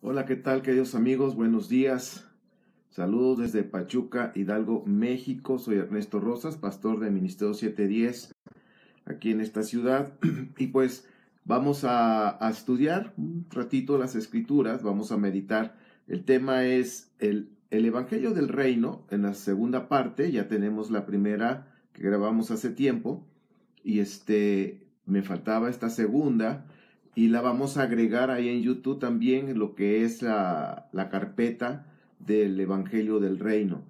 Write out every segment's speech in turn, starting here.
Hola, ¿qué tal, queridos amigos? Buenos días. Saludos desde Pachuca, Hidalgo, México. Soy Ernesto Rosas, pastor de Ministerio 710 aquí en esta ciudad. Y pues vamos a estudiar un ratito las Escrituras, vamos a meditar. El tema es el Evangelio del Reino. En la segunda parte, ya tenemos la primera que grabamos hace tiempo. Y me faltaba esta segunda. Y la vamos a agregar ahí en YouTube también, lo que es la carpeta del Evangelio del Reino.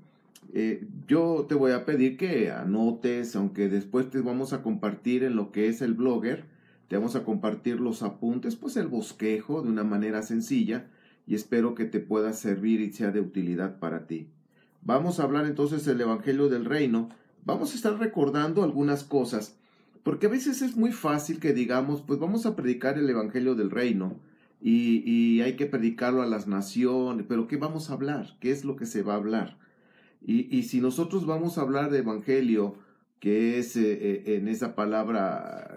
Yo te voy a pedir que anotes, aunque después te vamos a compartir en lo que es el Blogger, te vamos a compartir los apuntes, pues el bosquejo de una manera sencilla, y espero que te pueda servir y sea de utilidad para ti. Vamos a hablar entonces del Evangelio del Reino. Vamos a estar recordando algunas cosas, porque a veces es muy fácil que digamos, pues vamos a predicar el Evangelio del Reino y hay que predicarlo a las naciones, pero ¿qué vamos a hablar? ¿Qué es lo que se va a hablar? Y si nosotros vamos a hablar de Evangelio, que es en esa palabra,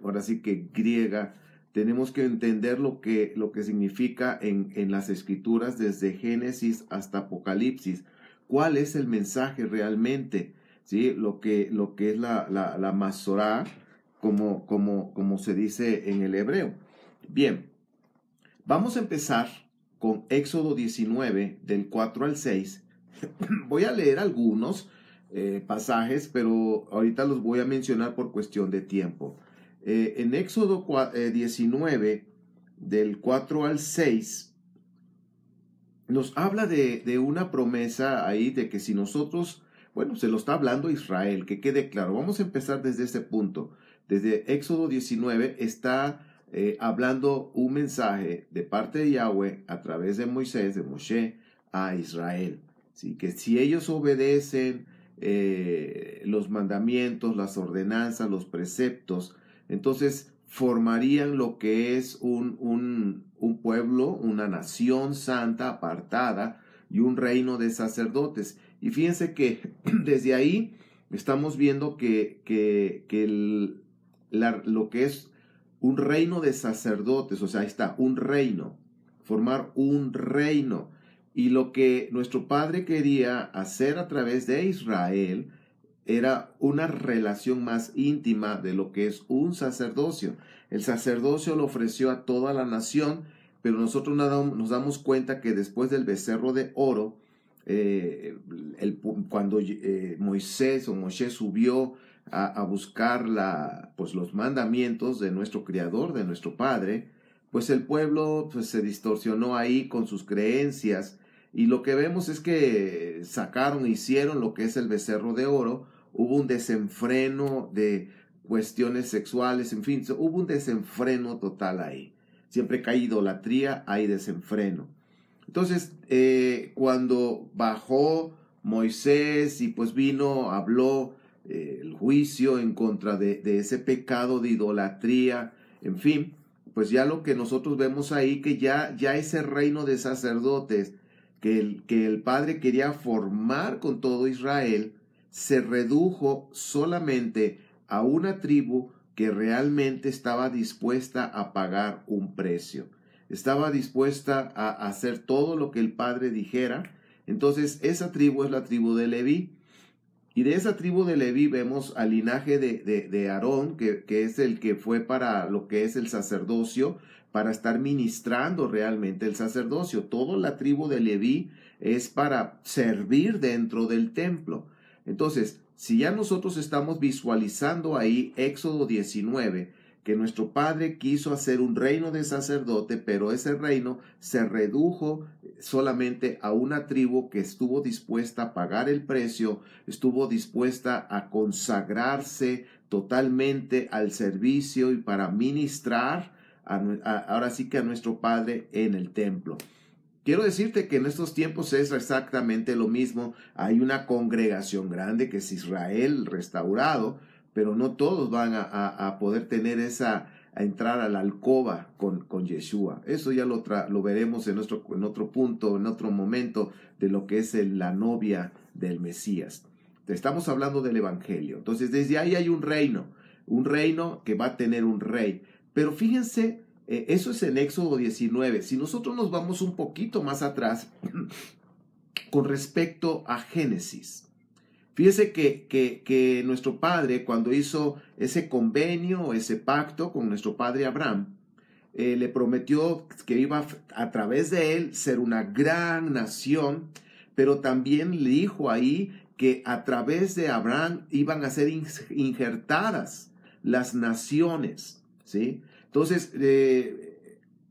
ahora sí que griega, tenemos que entender lo que significa en las Escrituras desde Génesis hasta Apocalipsis. ¿Cuál es el mensaje realmente? ¿Sí? Lo que es la Masorá, como se dice en el hebreo. Bien, vamos a empezar con Éxodo 19, del 4 al 6. Voy a leer algunos pasajes, pero ahorita los voy a mencionar por cuestión de tiempo. En Éxodo 19, del 4 al 6, nos habla de una promesa ahí de que si nosotros, bueno, se lo está hablando Israel, que quede claro. Vamos a empezar desde ese punto. Desde Éxodo 19 está hablando un mensaje de parte de Yahweh a través de Moisés, de Moshe, a Israel. ¿Sí? Que si ellos obedecen los mandamientos, las ordenanzas, los preceptos, entonces formarían lo que es un pueblo, una nación santa, apartada, y un reino de sacerdotes. Y fíjense que desde ahí estamos viendo que lo que es un reino de sacerdotes, o sea, ahí está, un reino, formar un reino. Y lo que nuestro Padre quería hacer a través de Israel era una relación más íntima de lo que es un sacerdocio. El sacerdocio lo ofreció a toda la nación, pero nosotros nos damos cuenta que después del becerro de oro, cuando Moisés o Moshe subió a buscar pues, los mandamientos de nuestro Creador, de nuestro Padre, pues el pueblo pues, se distorsionó ahí con sus creencias, y lo que vemos es que hicieron lo que es el becerro de oro. Hubo un desenfreno de cuestiones sexuales, en fin, hubo un desenfreno total ahí. Siempre que hay idolatría, hay desenfreno. Entonces, cuando bajó Moisés y pues habló el juicio en contra de ese pecado de idolatría, en fin, pues ya lo que nosotros vemos ahí, que ya ese reino de sacerdotes que el Padre quería formar con todo Israel, se redujo solamente a una tribu que realmente estaba dispuesta a pagar un precio. Estaba dispuesta a hacer todo lo que el Padre dijera. Entonces esa tribu es la tribu de Leví. Y de esa tribu de Leví vemos al linaje de Aarón, que es el que fue para lo que es el sacerdocio, para estar ministrando realmente el sacerdocio. Toda la tribu de Leví es para servir dentro del templo. Entonces, si ya nosotros estamos visualizando ahí Éxodo 19, que nuestro Padre quiso hacer un reino de sacerdote, pero ese reino se redujo solamente a una tribu que estuvo dispuesta a pagar el precio, estuvo dispuesta a consagrarse totalmente al servicio y para ministrar ahora sí que a nuestro Padre en el templo. Quiero decirte que en estos tiempos es exactamente lo mismo. Hay una congregación grande que es Israel restaurado, pero no todos van a poder tener a entrar a la alcoba con Yeshua. Eso ya lo veremos en otro punto, en otro momento, de lo que es la novia del Mesías. Estamos hablando del Evangelio. Entonces, desde ahí hay un reino que va a tener un rey. Pero fíjense Eso es en Éxodo 19. Si nosotros nos vamos un poquito más atrás con respecto a Génesis, fíjese que nuestro padre, cuando hizo ese convenio, ese pacto con nuestro padre Abraham, le prometió que iba a través de él ser una gran nación, pero también le dijo ahí que a través de Abraham iban a ser injertadas las naciones, ¿sí? Entonces,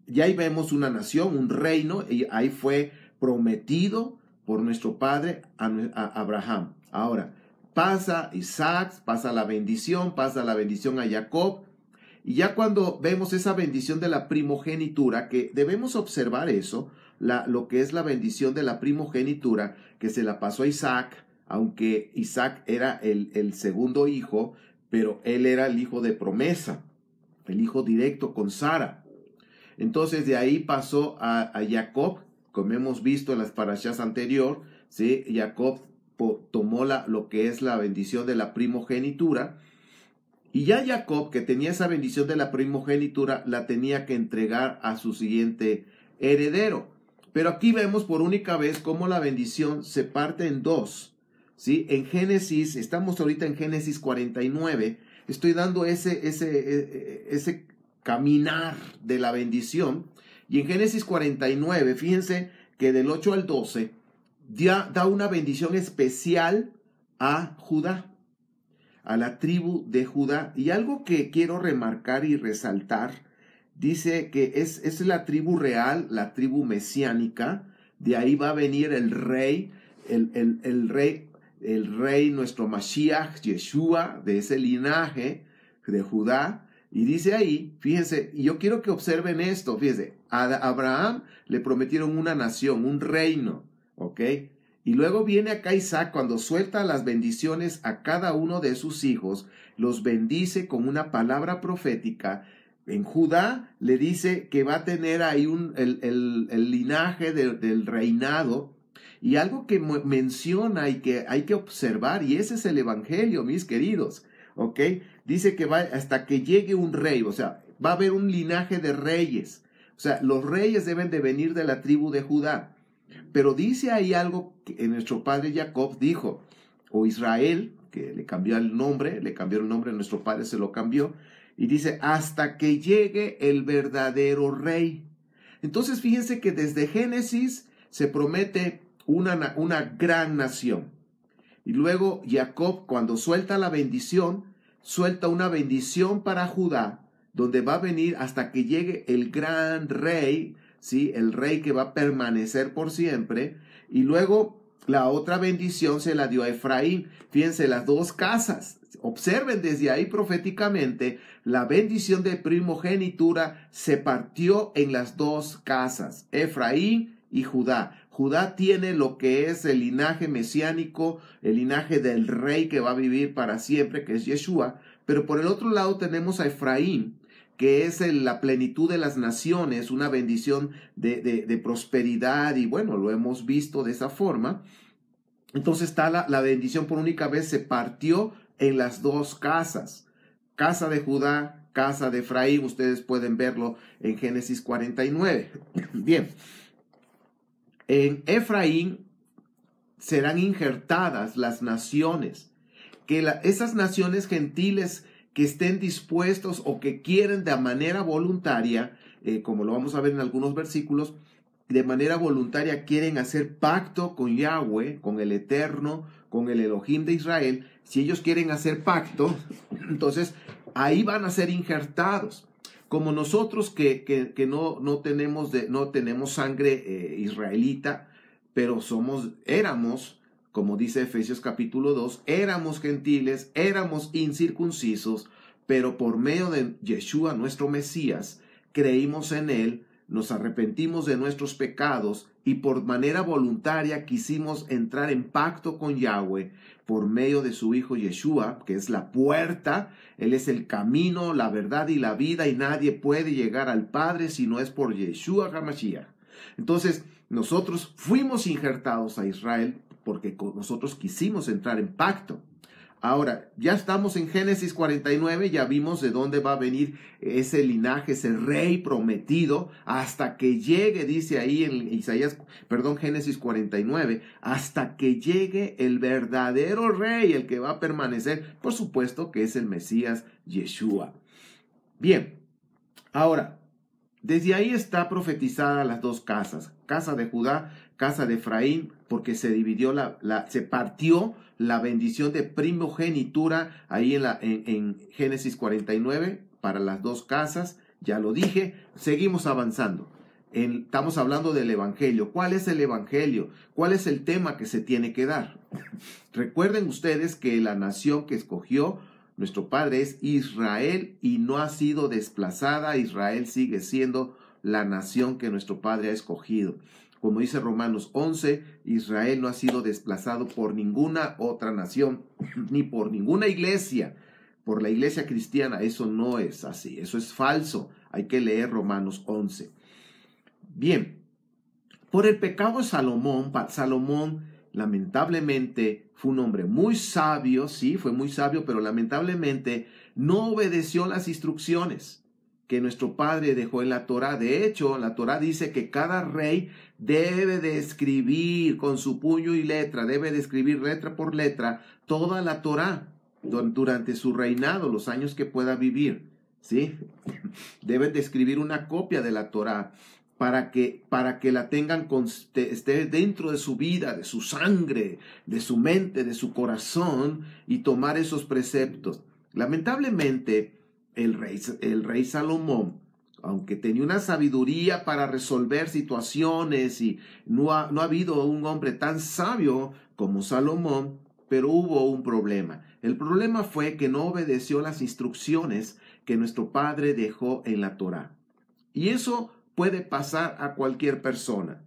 ya ahí vemos una nación, un reino, y ahí fue prometido por nuestro padre a Abraham. Ahora, pasa Isaac, pasa la bendición a Jacob, y ya cuando vemos esa bendición de la primogenitura, que debemos observar eso, lo que es la bendición de la primogenitura, que se la pasó a Isaac, aunque Isaac era el segundo hijo, pero él era el hijo de promesa, el hijo directo con Sara. Entonces de ahí pasó a Jacob, como hemos visto en las parashas anterior, ¿sí? Jacob tomó lo que es la bendición de la primogenitura, y ya Jacob, que tenía esa bendición de la primogenitura, la tenía que entregar a su siguiente heredero. Pero aquí vemos por única vez cómo la bendición se parte en dos, ¿sí? En Génesis, estamos ahorita en Génesis 49, estoy dando ese caminar de la bendición, y en Génesis 49, fíjense que del 8 al 12, ya da una bendición especial a Judá, a la tribu de Judá. Y algo que quiero remarcar y resaltar, dice que es la tribu real, la tribu mesiánica, de ahí va a venir el rey, el rey nuestro Mashiach, Yeshua, de ese linaje de Judá. Y dice ahí, fíjense, y yo quiero que observen esto, fíjense, a Abraham le prometieron una nación, un reino, ¿ok? Y luego viene acá Isaac, cuando suelta las bendiciones a cada uno de sus hijos, los bendice con una palabra profética. En Judá le dice que va a tener ahí el linaje del reinado, y algo que menciona y que hay que observar, y ese es el evangelio, mis queridos, ¿ok? Dice que va hasta que llegue un rey, o sea, va a haber un linaje de reyes, o sea, los reyes deben de venir de la tribu de Judá. Pero dice ahí algo que nuestro padre Jacob dijo, o Israel, que le cambió el nombre, nuestro padre se lo cambió, y dice, hasta que llegue el verdadero rey. Entonces fíjense que desde Génesis se promete una gran nación. Y luego Jacob, cuando suelta la bendición, suelta una bendición para Judá, donde va a venir hasta que llegue el gran rey, ¿sí? El rey que va a permanecer por siempre. Y luego la otra bendición se la dio a Efraín. Fíjense, las dos casas. Observen desde ahí proféticamente, la bendición de primogenitura se partió en las dos casas, Efraín y Judá. Judá tiene lo que es el linaje mesiánico, el linaje del rey que va a vivir para siempre, que es Yeshua. Pero por el otro lado tenemos a Efraín, que es la plenitud de las naciones, una bendición de prosperidad, y bueno, lo hemos visto de esa forma. Entonces está la bendición por única vez, se partió en las dos casas, casa de Judá, casa de Efraín. Ustedes pueden verlo en Génesis 49. Bien, en Efraín serán injertadas las naciones, que esas naciones gentiles que estén dispuestos o que quieren de manera voluntaria, como lo vamos a ver en algunos versículos, de manera voluntaria quieren hacer pacto con Yahweh, con el Eterno, con el Elohim de Israel. Si ellos quieren hacer pacto, entonces ahí van a ser injertados. Como nosotros que no tenemos sangre israelita, pero éramos, como dice Efesios capítulo 2, éramos gentiles, éramos incircuncisos, pero por medio de Yeshua, nuestro Mesías, creímos en él, nos arrepentimos de nuestros pecados y por manera voluntaria quisimos entrar en pacto con Yahweh por medio de su Hijo Yeshua, que es la puerta. Él es el camino, la verdad y la vida, y nadie puede llegar al Padre si no es por Yeshua HaMashiach. Entonces, nosotros fuimos injertados a Israel porque nosotros quisimos entrar en pacto. Ahora, ya estamos en Génesis 49, ya vimos de dónde va a venir ese linaje, ese rey prometido, hasta que llegue, dice ahí en Génesis 49, hasta que llegue el verdadero rey, el que va a permanecer, por supuesto que es el Mesías Yeshua. Bien, ahora, desde ahí está profetizada las dos casas, casa de Judá, casa de Efraín, porque se dividió se partió la bendición de primogenitura ahí en Génesis 49 para las dos casas. Ya lo dije, seguimos avanzando. Estamos hablando del Evangelio. ¿Cuál es el Evangelio? ¿Cuál es el tema que se tiene que dar? Recuerden ustedes que la nación que escogió nuestro Padre es Israel y no ha sido desplazada. Israel sigue siendo la nación que nuestro Padre ha escogido. Como dice Romanos 11, Israel no ha sido desplazado por ninguna otra nación, ni por ninguna iglesia, por la iglesia cristiana. Eso no es así, eso es falso. Hay que leer Romanos 11. Bien, por el pecado de Salomón, lamentablemente fue un hombre muy sabio, sí, fue muy sabio, pero lamentablemente no obedeció las instrucciones que nuestro Padre dejó en la Torá. De hecho, la Torá dice que cada rey debe de escribir con su puño y letra, debe de escribir letra por letra toda la Torá durante su reinado, los años que pueda vivir, ¿sí? Deben de escribir una copia de la Torá para que la tengan, esté dentro de su vida, de su sangre, de su mente, de su corazón, y tomar esos preceptos. Lamentablemente, el rey Salomón, aunque tenía una sabiduría para resolver situaciones, y no ha habido un hombre tan sabio como Salomón, pero hubo un problema. El problema fue que no obedeció las instrucciones que nuestro Padre dejó en la Torá. Y eso puede pasar a cualquier persona.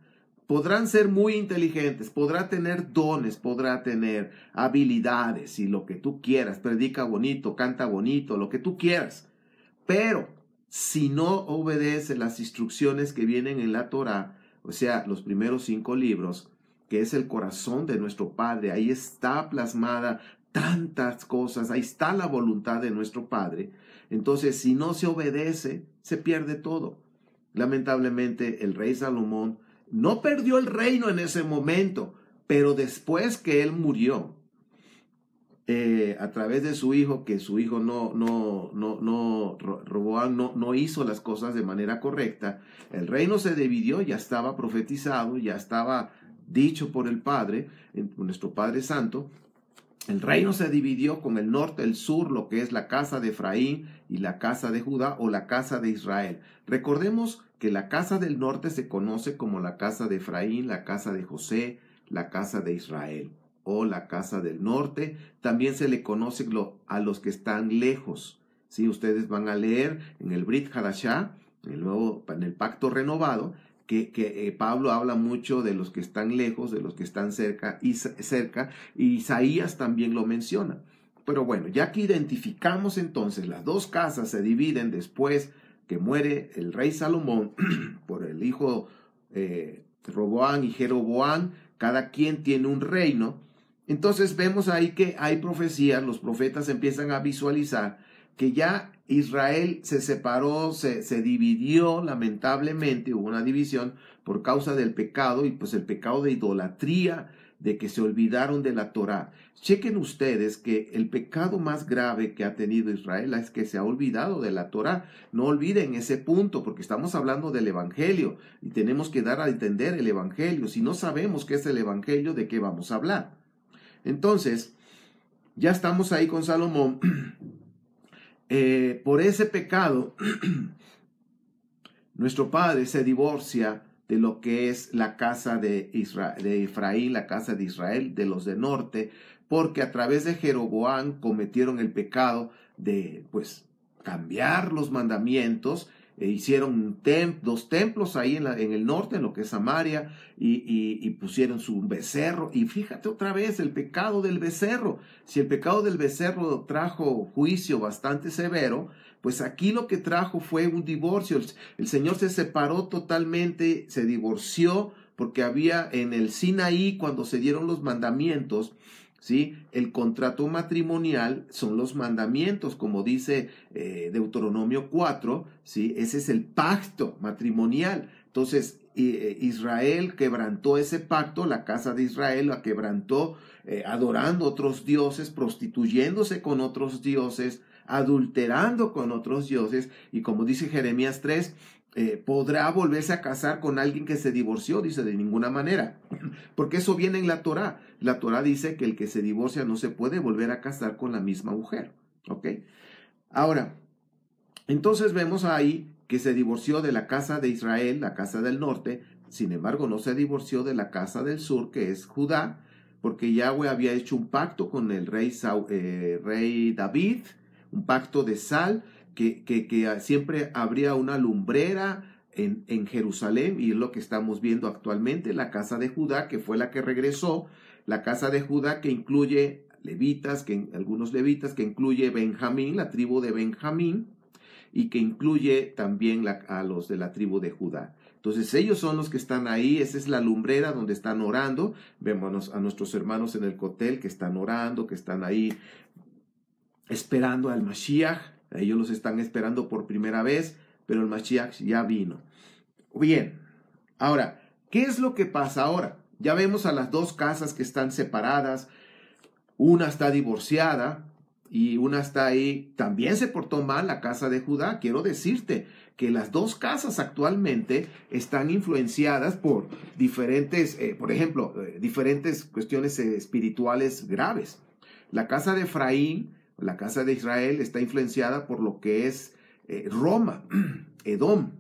Podrán ser muy inteligentes, podrá tener dones, podrá tener habilidades y lo que tú quieras, predica bonito, canta bonito, lo que tú quieras. Pero si no obedece las instrucciones que vienen en la Torá, o sea, los primeros 5 libros, que es el corazón de nuestro Padre, ahí está plasmada tantas cosas, ahí está la voluntad de nuestro Padre. Entonces, si no se obedece, se pierde todo. Lamentablemente, el rey Salomón no perdió el reino en ese momento, pero después que él murió, a través de su hijo, que su hijo Roboam no hizo las cosas de manera correcta, el reino se dividió, ya estaba profetizado, ya estaba dicho por el Padre, nuestro Padre Santo. El reino se dividió con el norte, el sur, lo que es la casa de Efraín y la casa de Judá o la casa de Israel. Recordemos que la casa del norte se conoce como la casa de Efraín, la casa de José, la casa de Israel o la casa del norte. También se le conoce a los que están lejos. ¿Sí? Ustedes van a leer en el Brit Hadashah, en el pacto renovado, que Pablo habla mucho de los que están lejos, de los que están cerca, y Isaías también lo menciona. Pero bueno, ya que identificamos entonces las dos casas se dividen después que muere el rey Salomón por el hijo Roboam y Jeroboam, cada quien tiene un reino. Entonces vemos ahí que hay profecías, los profetas empiezan a visualizar que ya Israel se separó, se dividió, lamentablemente hubo una división por causa del pecado, y pues el pecado de idolatría, de que se olvidaron de la Torá. Chequen ustedes que el pecado más grave que ha tenido Israel es que se ha olvidado de la Torá. No olviden ese punto, porque estamos hablando del Evangelio y tenemos que dar a entender el Evangelio. Si no sabemos qué es el Evangelio, ¿de qué vamos a hablar? Entonces, ya estamos ahí con Salomón. Por ese pecado, nuestro padre se divorcia de lo que es la casa de Efraín, la casa de Israel, de los de norte, porque a través de Jeroboam cometieron el pecado de, pues, cambiar los mandamientos. Hicieron 2 templos ahí en el norte, en lo que es Samaria, y pusieron su becerro. Y fíjate otra vez el pecado del becerro. Si el pecado del becerro trajo juicio bastante severo, pues aquí lo que trajo fue un divorcio. El Señor se separó totalmente, se divorció, porque había en el Sinaí, cuando se dieron los mandamientos, ¿sí? El contrato matrimonial son los mandamientos, como dice Deuteronomio 4, ¿sí? Ese es el pacto matrimonial. Entonces, Israel quebrantó ese pacto, la casa de Israel la quebrantó adorando otros dioses, prostituyéndose con otros dioses, adulterando con otros dioses, y como dice Jeremías 3, podrá volverse a casar con alguien que se divorció, dice, de ninguna manera, porque eso viene en la Torá. La Torá dice que el que se divorcia no se puede volver a casar con la misma mujer, ¿ok? Ahora, entonces vemos ahí que se divorció de la casa de Israel, la casa del norte, sin embargo no se divorció de la casa del sur, que es Judá, porque Yahweh había hecho un pacto con el rey David, un pacto de sal, que siempre habría una lumbrera en Jerusalén, y es lo que estamos viendo actualmente, la casa de Judá, que fue la que regresó, la casa de Judá que incluye levitas, algunos levitas, que incluye Benjamín, la tribu de Benjamín, y que incluye también a los de la tribu de Judá. Entonces ellos son los que están ahí, esa es la lumbrera donde están orando. Vemos a nuestros hermanos en el Cotel que están orando, que están ahí esperando al Mashiach. Ellos los están esperando por primera vez, pero el Mashiach ya vino. Bien, ahora, ¿qué es lo que pasa ahora? Ya vemos a las dos casas que están separadas, una está divorciada y una está ahí. También se portó mal la casa de Judá. Quiero decirte que las dos casas actualmente están influenciadas por diferentes, por ejemplo, diferentes cuestiones espirituales graves. La casa de Efraín, la casa de Israel, está influenciada por lo que es Roma, Edom.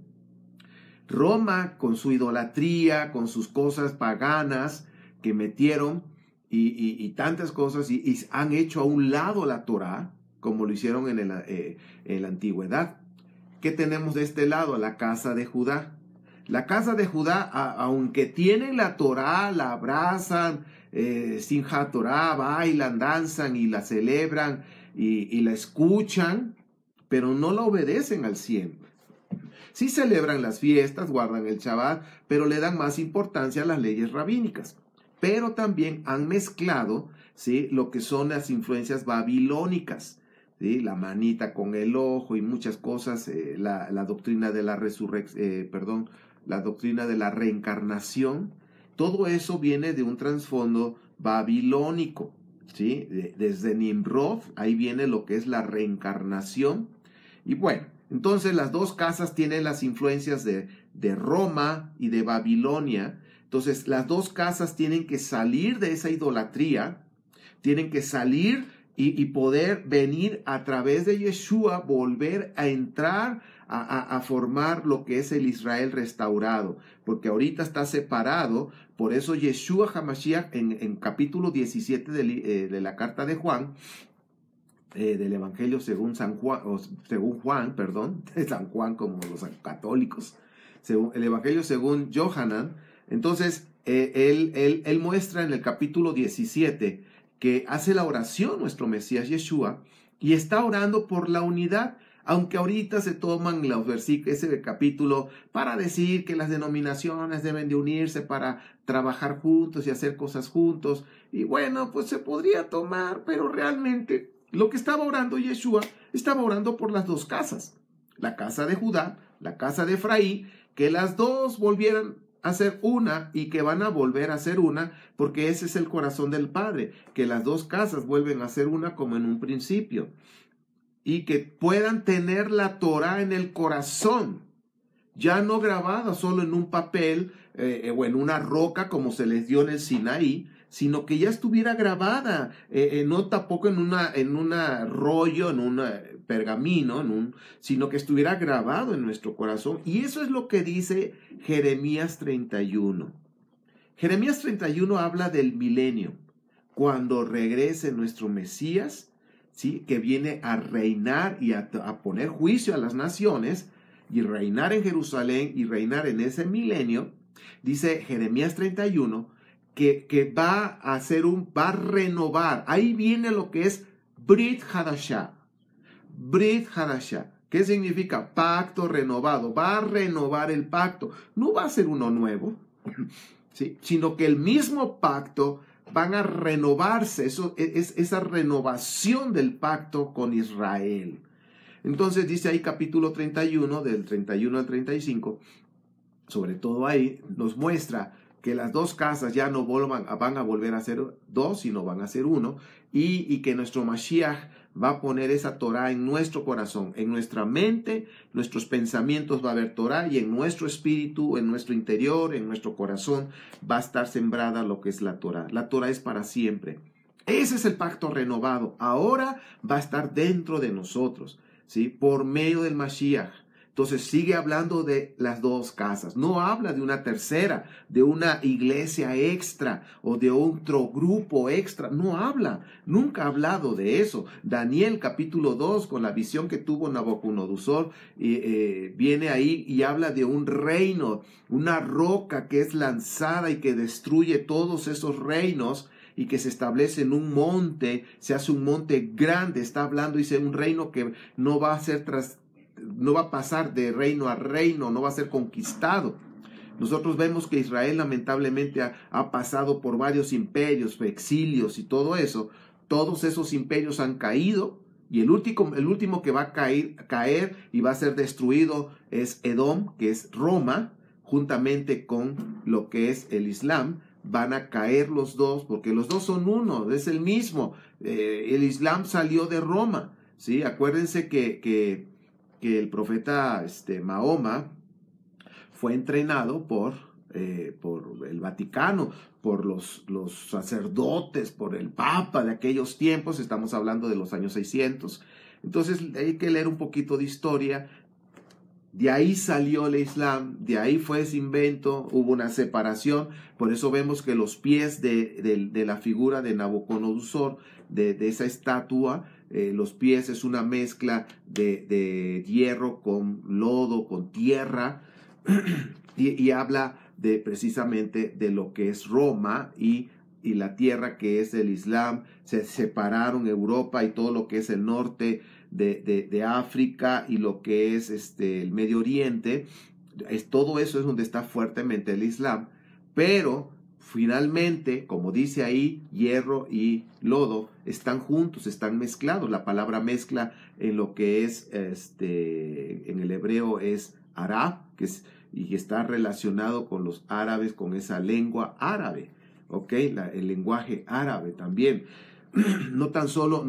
Roma, con su idolatría, con sus cosas paganas que metieron y tantas cosas, y han hecho a un lado la Torá, como lo hicieron en la antigüedad. ¿Qué tenemos de este lado? La casa de Judá. La casa de Judá, aunque tienen la Torá, la abrazan, Simchat Torá, bailan, danzan y la celebran y la escuchan, pero no la obedecen al 100%. Sí celebran las fiestas, guardan el Shabbat, pero le dan más importancia a las leyes rabínicas. Pero también han mezclado, ¿sí?, lo que son las influencias babilónicas, ¿sí?, la manita con el ojo y muchas cosas, la doctrina de la la doctrina de la reencarnación. Todo eso viene de un trasfondo babilónico, ¿sí? Desde Nimrod, ahí viene lo que es la reencarnación. Y bueno, entonces las dos casas tienen las influencias de Roma y de Babilonia. Entonces las dos casas tienen que salir de esa idolatría, tienen que salir y poder venir a través de Yeshua, volver a entrar a formar lo que es el Israel restaurado, porque ahorita está separado. Por eso Yeshua HaMashiach en capítulo 17 de la carta de Juan, del Evangelio según San Juan, San Juan como los católicos, el Evangelio según Yohanan. Entonces él muestra en el capítulo 17 que hace la oración nuestro Mesías Yeshua y está orando por la unidad, aunque ahorita se toman los versículos, ese capítulo, para decir que las denominaciones deben de unirse para trabajar juntos y hacer cosas juntos. Y bueno, pues se podría tomar, pero realmente lo que estaba orando Yeshua, estaba orando por las dos casas, la casa de Judá, la casa de Efraín, que las dos volvieran a ser una y que van a volver a ser una, porque ese es el corazón del Padre, que las dos casas vuelven a ser una como en un principio, y que puedan tener la Torá en el corazón, ya no grabada solo en un papel o en una roca como se les dio en el Sinaí, sino que ya estuviera grabada, no tampoco en un rollo, en un pergamino, sino que estuviera grabado en nuestro corazón. Y eso es lo que dice Jeremías 31. Jeremías 31 habla del milenio, cuando regrese nuestro Mesías, ¿sí?, que viene a reinar y a poner juicio a las naciones, y reinar en Jerusalén y reinar en ese milenio. Dice Jeremías 31 que va a renovar. Ahí viene lo que es Brit Hadashah. Brit Hadashah. ¿Qué significa? Pacto renovado. Va a renovar el pacto. No va a ser uno nuevo, ¿sí?, sino que el mismo pacto van a renovarse, eso es esa renovación del pacto con Israel. Entonces dice ahí capítulo 31, del 31 al 35, sobre todo ahí, nos muestra que las dos casas ya no van a volver a ser dos, sino van a ser uno, y que nuestro Mashiach va a poner esa Torah en nuestro corazón, en nuestra mente, nuestros pensamientos va a haber Torah, y en nuestro espíritu, en nuestro interior, en nuestro corazón, va a estar sembrada lo que es la Torah. La Torah es para siempre. Ese es el pacto renovado. Ahora va a estar dentro de nosotros, ¿sí? Por medio del Mashiach. Entonces sigue hablando de las dos casas. No habla de una tercera, de una iglesia extra o de otro grupo extra. No habla. Nunca ha hablado de eso. Daniel capítulo 2, con la visión que tuvo Nabucodonosor, viene ahí y habla de un reino, una roca que es lanzada y que destruye todos esos reinos y que se establece en un monte, se hace un monte grande. Está hablando, dice, un reino que no va a pasar de reino a reino, no va a ser conquistado. Nosotros vemos que Israel lamentablemente ha pasado por varios imperios, exilios y todo eso. Todos esos imperios han caído y el último que va a caer y va a ser destruido es Edom, que es Roma, juntamente con lo que es el Islam. Van a caer los dos porque los dos son uno, es el mismo. El Islam salió de Roma, ¿sí? Acuérdense que el profeta Mahoma fue entrenado por el Vaticano, por los sacerdotes, por el Papa de aquellos tiempos. Estamos hablando de los años 600. Entonces hay que leer un poquito de historia. De ahí salió el Islam, de ahí fue ese invento, hubo una separación. Por eso vemos que los pies de la figura de Nabucodonosor, de esa estatua, los pies es una mezcla de hierro con lodo, con tierra, y habla precisamente de lo que es Roma y la tierra que es el Islam. Se separaron Europa y todo lo que es el norte de África y lo que es el Medio Oriente. Todo eso es donde está fuertemente el Islam, pero finalmente, como dice ahí, hierro y lodo están juntos, están mezclados. La palabra mezcla en lo que es en el hebreo es arab, y está relacionado con los árabes, con esa lengua árabe, ¿ok? El lenguaje árabe también. No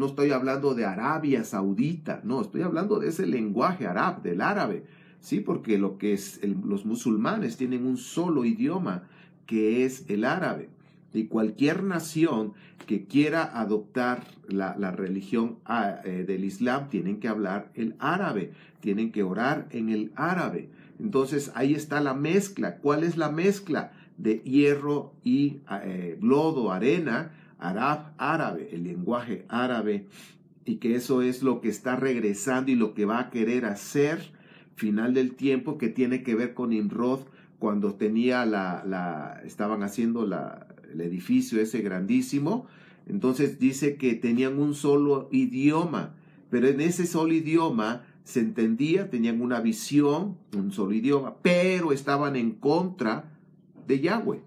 estoy hablando de Arabia Saudita, no, estoy hablando de ese lenguaje árabe, del árabe, sí, porque los musulmanes tienen un solo idioma, que es el árabe, y cualquier nación que quiera adoptar la religión del Islam tienen que hablar el árabe, tienen que orar en el árabe. Entonces ahí está la mezcla. ¿Cuál es la mezcla? De hierro y lodo, arena, árabe, el lenguaje árabe, y que eso es lo que está regresando y lo que va a querer hacer final del tiempo, que tiene que ver con Nimrod, cuando tenía estaban haciendo el edificio ese grandísimo. Entonces dice que tenían un solo idioma, pero en ese solo idioma se entendía, tenían una visión, un solo idioma, pero estaban en contra de Yahweh.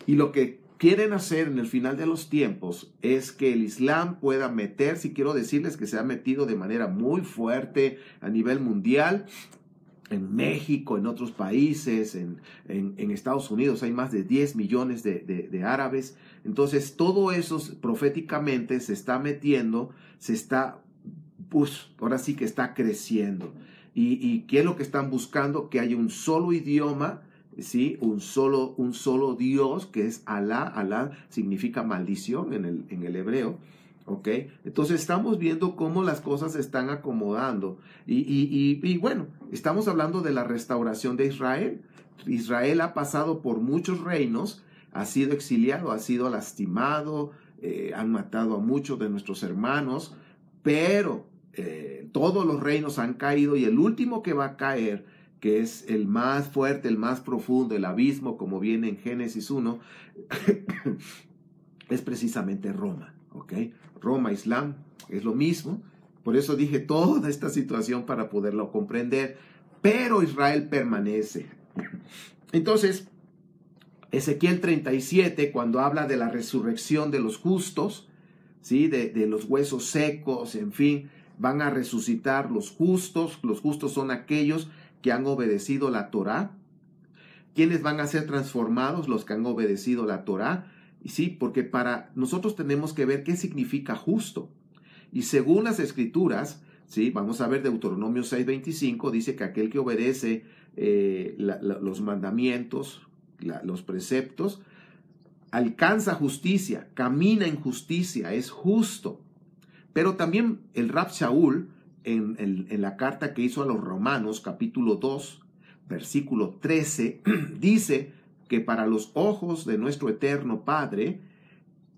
Y lo que quieren hacer en el final de los tiempos es que el Islam pueda meterse, y quiero decirles que se ha metido de manera muy fuerte a nivel mundial, en México, en otros países, en Estados Unidos hay más de 10 millones de árabes. Entonces todo eso proféticamente se está metiendo, ahora sí que está creciendo. ¿Y qué es lo que están buscando? Que haya un solo idioma, ¿sí? Un solo Dios, que es Alá. Alá significa maldición en el hebreo. ¿Ok? Entonces estamos viendo cómo las cosas se están acomodando y bueno, estamos hablando de la restauración de Israel. Israel ha pasado por muchos reinos, ha sido exiliado, ha sido lastimado, han matado a muchos de nuestros hermanos, pero todos los reinos han caído y el último que va a caer, que es el más fuerte, el más profundo, el abismo, como viene en Génesis 1, es precisamente Roma. ¿Ok? Roma, Islam, es lo mismo. Por eso dije toda esta situación para poderlo comprender. Pero Israel permanece. Entonces, Ezequiel 37, cuando habla de la resurrección de los justos, ¿sí? De los huesos secos, en fin, van a resucitar los justos. Los justos son aquellos que han obedecido la Torá. ¿Quiénes van a ser transformados? Los que han obedecido la Torá. Y sí, porque para nosotros tenemos que ver qué significa justo. Y según las Escrituras, sí, vamos a ver Deuteronomio 6:25, dice que aquel que obedece los mandamientos, los preceptos, alcanza justicia, camina en justicia, es justo. Pero también el Rab Shaul, en la carta que hizo a los Romanos, capítulo 2, versículo 13, dice que para los ojos de nuestro eterno Padre,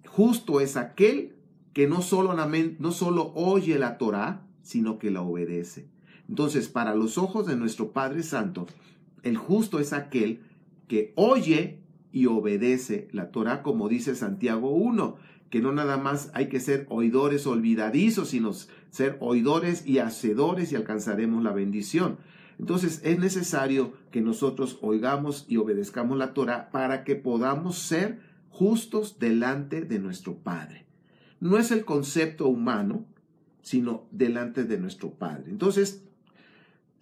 justo es aquel que no solo oye la Torá, sino que la obedece. Entonces, para los ojos de nuestro Padre Santo, el justo es aquel que oye y obedece la Torá, como dice Santiago 1, que no nada más hay que ser oidores olvidadizos, sino ser oidores y hacedores y alcanzaremos la bendición. Entonces es necesario que nosotros oigamos y obedezcamos la Torá para que podamos ser justos delante de nuestro Padre. No es el concepto humano, sino delante de nuestro Padre. Entonces,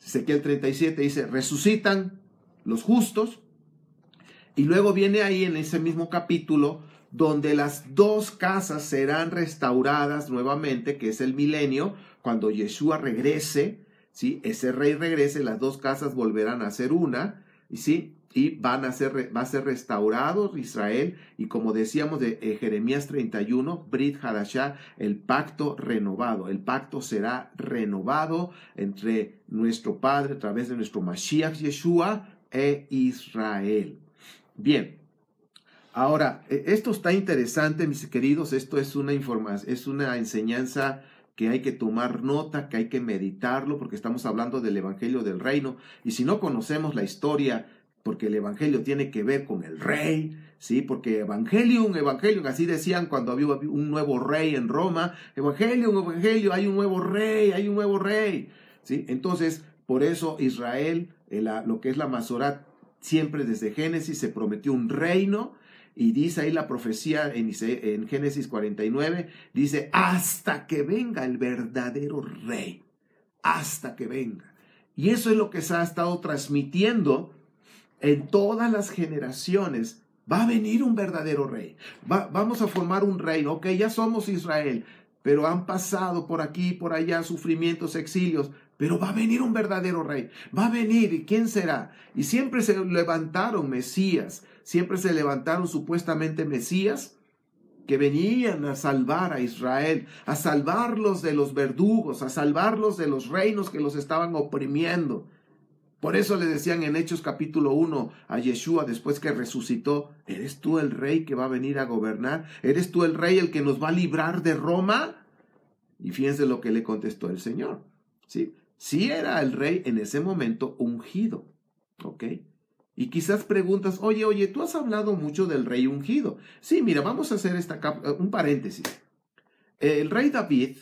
Ezequiel 37 dice, resucitan los justos, y luego viene ahí en ese mismo capítulo, donde las dos casas serán restauradas nuevamente, que es el milenio, cuando Yeshua regrese, ¿sí? Ese rey regrese, las dos casas volverán a ser una, ¿sí? Y va a ser restaurado Israel, y como decíamos de Jeremías 31, Brit Hadashah, el pacto renovado. El pacto será renovado entre nuestro Padre a través de nuestro Mashiach Yeshua e Israel. Bien, ahora, esto está interesante, mis queridos, esto es una información, es una enseñanza que hay que tomar nota, que hay que meditarlo, porque estamos hablando del Evangelio del Reino, y si no conocemos la historia, porque el Evangelio tiene que ver con el rey, ¿sí? Porque Evangelium, así decían cuando había un nuevo rey en Roma, Evangelio, hay un nuevo rey, ¿sí? Entonces, por eso Israel, lo que es la Masorat, siempre desde Génesis se prometió un reino, y dice ahí la profecía en Génesis 49, dice, hasta que venga el verdadero rey, hasta que venga. Y eso es lo que se ha estado transmitiendo en todas las generaciones. Va a venir un verdadero rey, vamos a formar un reino, ok, ya somos Israel, pero han pasado por aquí y por allá sufrimientos, exilios, pero va a venir un verdadero rey, va a venir, ¿y quién será? Y siempre se levantaron mesías, siempre se levantaron supuestamente mesías que venían a salvar a Israel, a salvarlos de los verdugos, a salvarlos de los reinos que los estaban oprimiendo. Por eso le decían en Hechos capítulo 1 a Yeshua, después que resucitó, ¿eres tú el rey que va a venir a gobernar? ¿Eres tú el rey el que nos va a librar de Roma? Y fíjense lo que le contestó el Señor. Sí era el rey en ese momento ungido, ¿ok? Y quizás preguntas, oye, tú has hablado mucho del rey ungido. Sí, mira, vamos a hacer un paréntesis. El rey David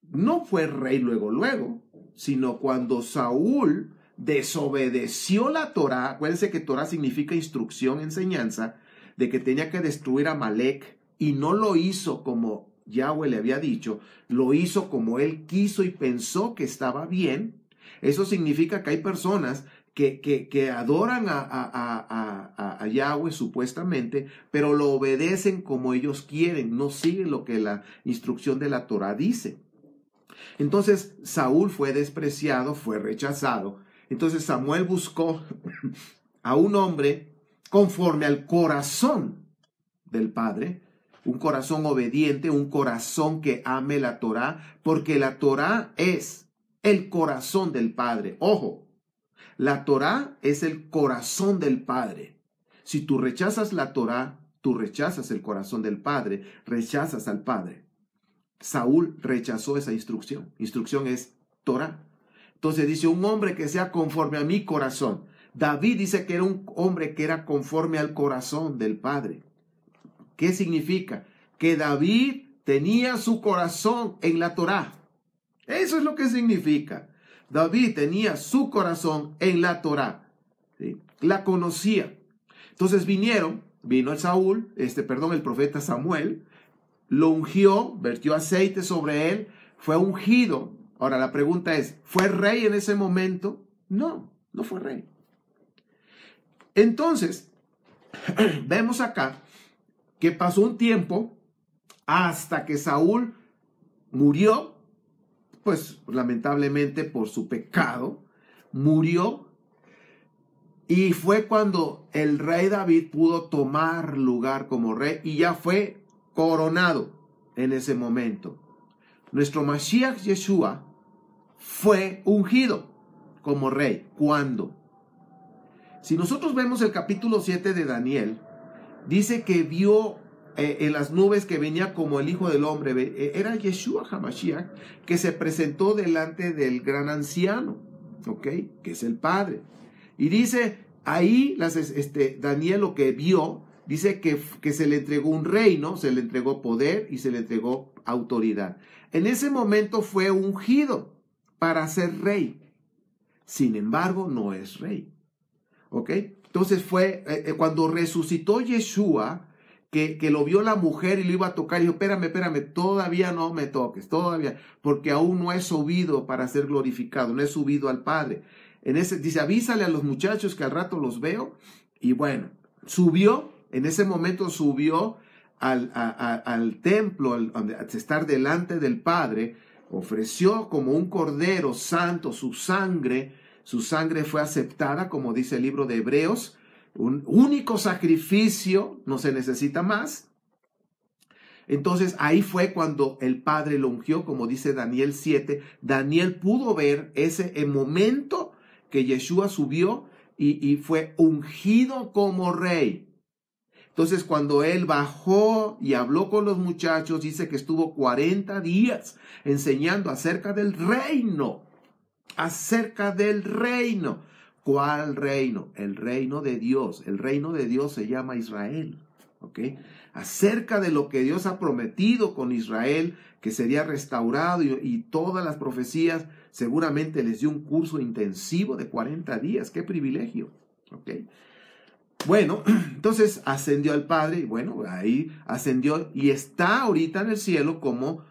no fue rey luego, sino cuando Saúl desobedeció la Torá. Acuérdense que Torá significa instrucción, enseñanza, de que tenía que destruir a Amalek, y no lo hizo como Yahweh le había dicho, lo hizo como él quiso y pensó que estaba bien. Eso significa que hay personas que adoran a Yahweh supuestamente, pero lo obedecen como ellos quieren, no siguen lo que la instrucción de la Torá dice. Entonces Saúl fue despreciado, fue rechazado. Entonces Samuel buscó a un hombre conforme al corazón del Padre, un corazón obediente, un corazón que ame la Torá, porque la Torá es el corazón del Padre. Ojo, la Torá es el corazón del Padre. Si tú rechazas la Torá, tú rechazas el corazón del Padre, rechazas al Padre. Saúl rechazó esa instrucción. Instrucción es Torá. Entonces dice, un hombre que sea conforme a mi corazón. David dice que era un hombre que era conforme al corazón del Padre. ¿Qué significa? Que David tenía su corazón en la Torá. Eso es lo que significa. David tenía su corazón en la Torá. ¿Sí? La conocía. Entonces vino el profeta Samuel, lo ungió, vertió aceite sobre él, fue ungido. Ahora la pregunta es, ¿fue rey en ese momento? No, no fue rey. Entonces, vemos acá que pasó un tiempo hasta que Saúl murió, pues lamentablemente por su pecado, murió. Y fue cuando el rey David pudo tomar lugar como rey y ya fue coronado en ese momento. Nuestro Mashiach Yeshua fue ungido como rey. ¿Cuándo? Si nosotros vemos el capítulo 7 de Daniel, dice que vio en las nubes que venía como el Hijo del Hombre. Era Yeshua HaMashiach que se presentó delante del gran anciano, ¿ok? Que es el Padre. Y dice ahí, Daniel lo que vio, dice que se le entregó un reino, se le entregó poder y se le entregó autoridad. En ese momento fue ungido para ser rey. Sin embargo, no es rey. ¿Ok? Entonces fue cuando resucitó Yeshua, que lo vio la mujer y lo iba a tocar, y dijo, espérame, todavía no me toques, todavía, porque aún no he subido para ser glorificado, no he subido al Padre. Dice, avísale a los muchachos que al rato los veo. Y bueno, en ese momento subió al templo, a estar delante del Padre, ofreció como un cordero santo su sangre fue aceptada, como dice el libro de Hebreos, un único sacrificio, no se necesita más. Entonces ahí fue cuando el Padre lo ungió, como dice Daniel 7, Daniel pudo ver ese momento que Yeshua subió y fue ungido como rey. Entonces cuando él bajó y habló con los muchachos, dice que estuvo 40 días enseñando acerca del reino. ¿Cuál reino? El reino de Dios. El reino de Dios se llama Israel. ¿Ok? Acerca de lo que Dios ha prometido con Israel, que sería restaurado y todas las profecías, seguramente les dio un curso intensivo de 40 días. ¡Qué privilegio! ¿Ok? Bueno, entonces ascendió al Padre y bueno, ahí ascendió y está ahorita en el cielo como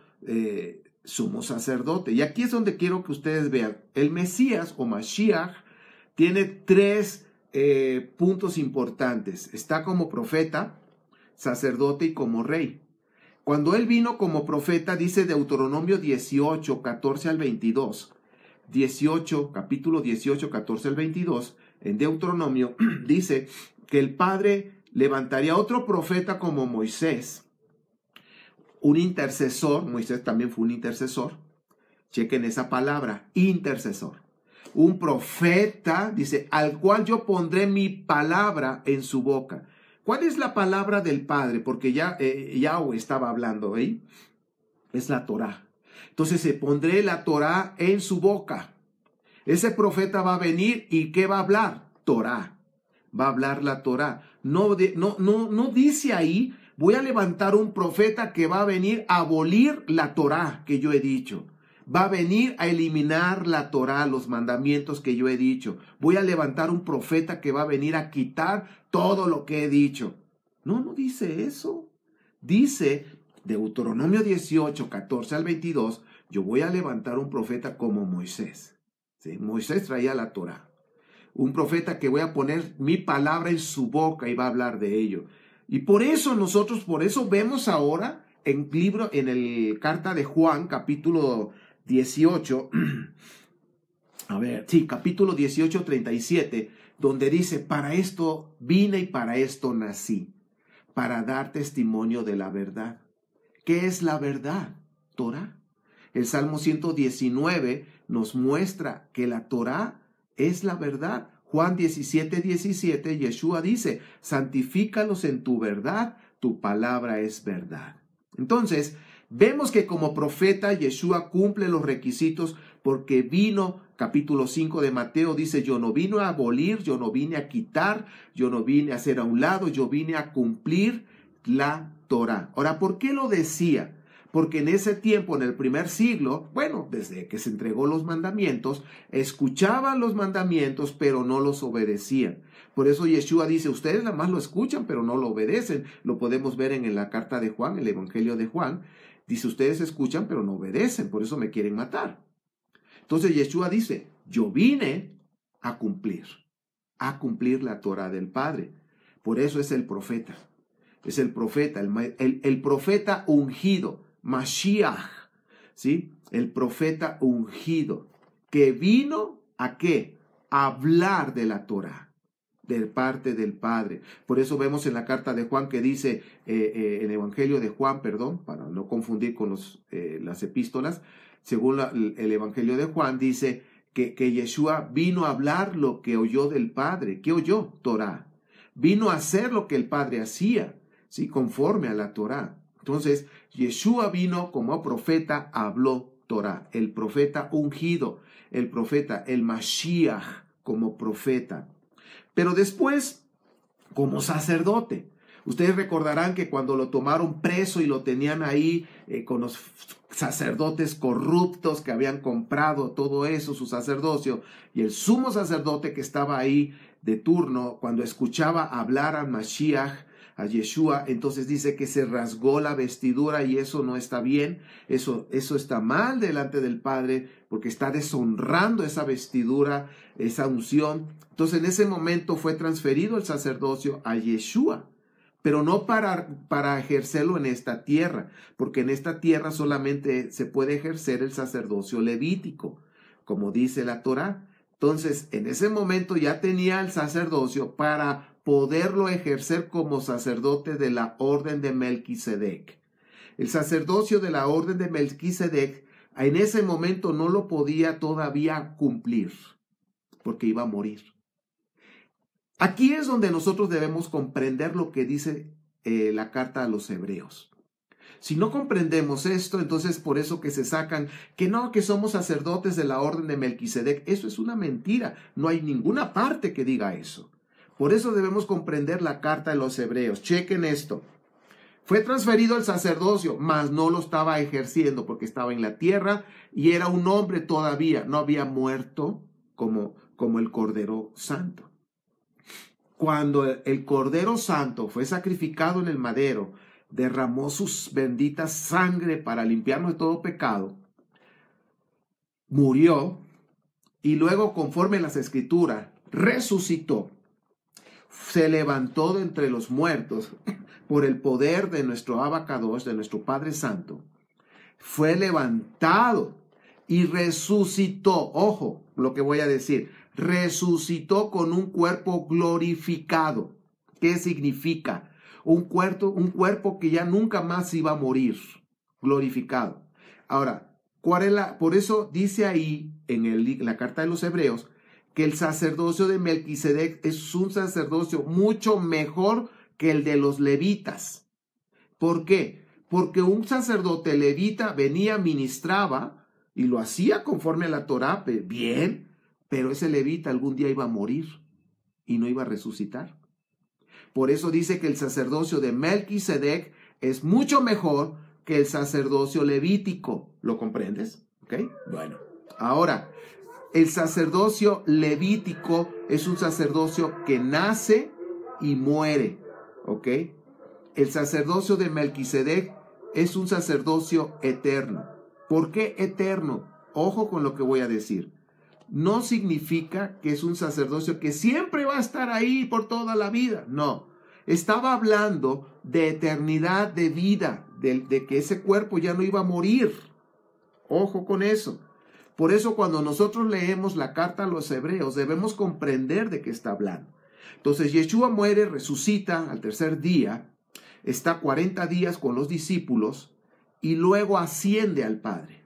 sumo sacerdote. Y aquí es donde quiero que ustedes vean. El Mesías o Mashiach tiene tres puntos importantes. Está como profeta, sacerdote y como rey. Cuando él vino como profeta, dice Deuteronomio 18, 14 al 22. Capítulo 18, 14 al 22. En Deuteronomio dice que el Padre levantaría otro profeta como Moisés. Un intercesor, Moisés también fue un intercesor. Chequen esa palabra, intercesor. Un profeta, dice, al cual yo pondré mi palabra en su boca. ¿Cuál es la palabra del Padre? Porque Yahweh estaba hablando ahí. Es la Torá. Entonces se pondré la Torá en su boca. Ese profeta va a venir y ¿qué va a hablar? Torá. Va a hablar la Torá. No dice ahí, voy a levantar un profeta que va a venir a abolir la Torá que yo he dicho. Va a venir a eliminar la Torá, los mandamientos que yo he dicho. Voy a levantar un profeta que va a venir a quitar todo lo que he dicho. No dice eso. Dice Deuteronomio 18, 14 al 22, yo voy a levantar un profeta como Moisés. ¿Sí? Moisés traía la Torá. Un profeta que voy a poner mi palabra en su boca y va a hablar de ello. Y por eso vemos ahora en el carta de Juan, capítulo 18, capítulo 18, 37, donde dice, para esto vine y para esto nací, para dar testimonio de la verdad. ¿Qué es la verdad? Torá. El Salmo 119 nos muestra que la Torá es la verdad. Juan 17, 17, Yeshua dice, santifícalos en tu verdad, tu palabra es verdad. Entonces, vemos que como profeta Yeshua cumple los requisitos porque vino, capítulo 5 de Mateo dice, yo no vine a abolir, yo no vine a quitar, yo no vine a hacer a un lado, yo vine a cumplir la Torá. Ahora, ¿por qué lo decía? Porque en ese tiempo, en el primer siglo, bueno, desde que se entregó los mandamientos, escuchaban los mandamientos, pero no los obedecían. Por eso Yeshua dice, ustedes nada más lo escuchan, pero no lo obedecen. Lo podemos ver en la carta de Juan, el Evangelio de Juan. Dice, ustedes escuchan, pero no obedecen, por eso me quieren matar. Entonces Yeshua dice, yo vine a cumplir la Torah del Padre. Por eso es el profeta. Es el profeta, el profeta ungido, Mashiach, ¿sí? El profeta ungido, que vino ¿a qué? A hablar de la Torah, de parte del Padre. Por eso vemos en la carta de Juan que dice, el Evangelio de Juan, perdón, para no confundir con las epístolas, según el Evangelio de Juan, dice que Yeshua vino a hablar lo que oyó del Padre. ¿Qué oyó? Torah. Vino a hacer lo que el Padre hacía, ¿sí? Conforme a la Torah. Entonces, Yeshua vino como profeta, habló Torah. El profeta ungido, el profeta, el Mashiach como profeta. Pero después, como sacerdote. Ustedes recordarán que cuando lo tomaron preso y lo tenían ahí con los sacerdotes corruptos que habían comprado todo eso, su sacerdocio, y el sumo sacerdote que estaba ahí de turno, cuando escuchaba hablar a Mashiach, a Yeshua, entonces dice que se rasgó la vestidura y eso no está bien, eso está mal delante del Padre porque está deshonrando esa vestidura, esa unción. Entonces en ese momento fue transferido el sacerdocio a Yeshua, pero no para ejercerlo en esta tierra, porque en esta tierra solamente se puede ejercer el sacerdocio levítico, como dice la Torá. Entonces, en ese momento ya tenía el sacerdocio para poderlo ejercer como sacerdote de la orden de Melquisedec. El sacerdocio de la orden de Melquisedec en ese momento no lo podía todavía cumplir, porque iba a morir. Aquí es donde nosotros debemos comprender lo que dice la carta a los hebreos. Si no comprendemos esto, entonces por eso que se sacan que no, que somos sacerdotes de la orden de Melquisedec. Eso es una mentira. No hay ninguna parte que diga eso. Por eso debemos comprender la carta de los hebreos. Chequen esto. Fue transferido el sacerdocio, mas no lo estaba ejerciendo porque estaba en la tierra y era un hombre todavía. No había muerto como el Cordero Santo. Cuando el Cordero Santo fue sacrificado en el madero, derramó sus benditas sangre para limpiarnos de todo pecado, murió y luego, conforme a las Escrituras, resucitó, se levantó de entre los muertos por el poder de nuestro Abacados, de nuestro Padre Santo, fue levantado y resucitó. Ojo, lo que voy a decir, resucitó con un cuerpo glorificado. ¿Qué significa? Un cuerpo que ya nunca más iba a morir, glorificado. Ahora, por eso dice ahí en la carta de los Hebreos que el sacerdocio de Melquisedec es un sacerdocio mucho mejor que el de los levitas. ¿Por qué? Porque un sacerdote levita venía, ministraba y lo hacía conforme a la Torá, bien, pero ese levita algún día iba a morir y no iba a resucitar. Por eso dice que el sacerdocio de Melquisedec es mucho mejor que el sacerdocio levítico. ¿Lo comprendes? ¿Ok? Bueno, ahora, el sacerdocio levítico es un sacerdocio que nace y muere. ¿Ok? El sacerdocio de Melquisedec es un sacerdocio eterno. ¿Por qué eterno? Ojo con lo que voy a decir. No significa que es un sacerdocio que siempre va a estar ahí por toda la vida. No, estaba hablando de eternidad de vida, de que ese cuerpo ya no iba a morir. Ojo con eso. Por eso cuando nosotros leemos la carta a los hebreos debemos comprender de qué está hablando. Entonces Yeshua muere, resucita al tercer día, está 40 días con los discípulos y luego asciende al Padre.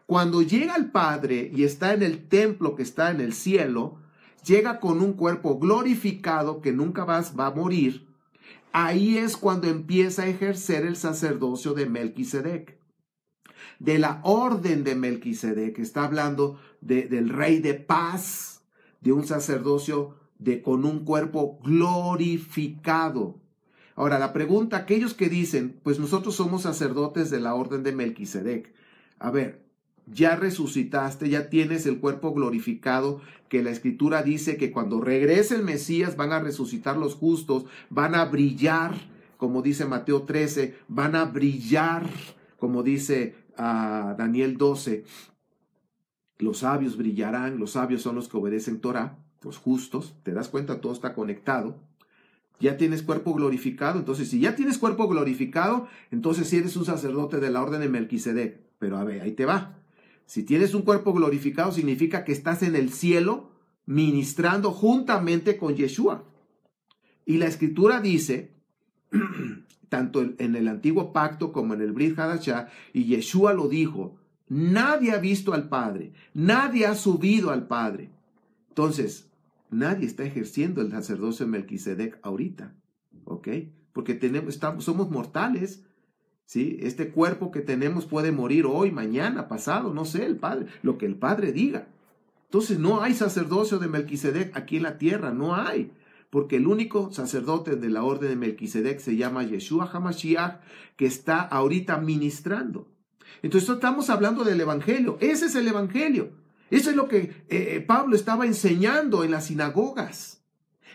Cuando llega al Padre y está en el templo que está en el cielo, llega con un cuerpo glorificado que nunca va a morir. Ahí es cuando empieza a ejercer el sacerdocio de Melquisedec, de la orden de Melquisedec. Está hablando del rey de paz, de un sacerdocio con un cuerpo glorificado. Ahora, la pregunta, aquellos que dicen, pues nosotros somos sacerdotes de la orden de Melquisedec. A ver, ya resucitaste, ya tienes el cuerpo glorificado, que la Escritura dice que cuando regrese el Mesías van a resucitar los justos, van a brillar, como dice Mateo 13, van a brillar, como dice Daniel 12. Los sabios brillarán, los sabios son los que obedecen Torah, los justos, ¿te das cuenta? Todo está conectado. Ya tienes cuerpo glorificado, entonces si ya tienes cuerpo glorificado, entonces si eres un sacerdote de la orden de Melquisedec. Pero a ver, ahí te va. Si tienes un cuerpo glorificado, significa que estás en el cielo ministrando juntamente con Yeshua. Y la Escritura dice, tanto en el antiguo pacto como en el Brit Hadashah, y Yeshua lo dijo, nadie ha visto al Padre, nadie ha subido al Padre. Entonces, nadie está ejerciendo el sacerdocio de Melquisedec ahorita, ¿ok? Porque somos mortales, ¿sí? Este cuerpo que tenemos puede morir hoy, mañana, pasado, no sé, el Padre, lo que el Padre diga. Entonces no hay sacerdocio de Melquisedec aquí en la tierra, no hay, porque el único sacerdote de la orden de Melquisedec se llama Yeshua HaMashiach, que está ahorita ministrando. Entonces estamos hablando del Evangelio, ese es el Evangelio. Eso es lo que Pablo estaba enseñando en las sinagogas.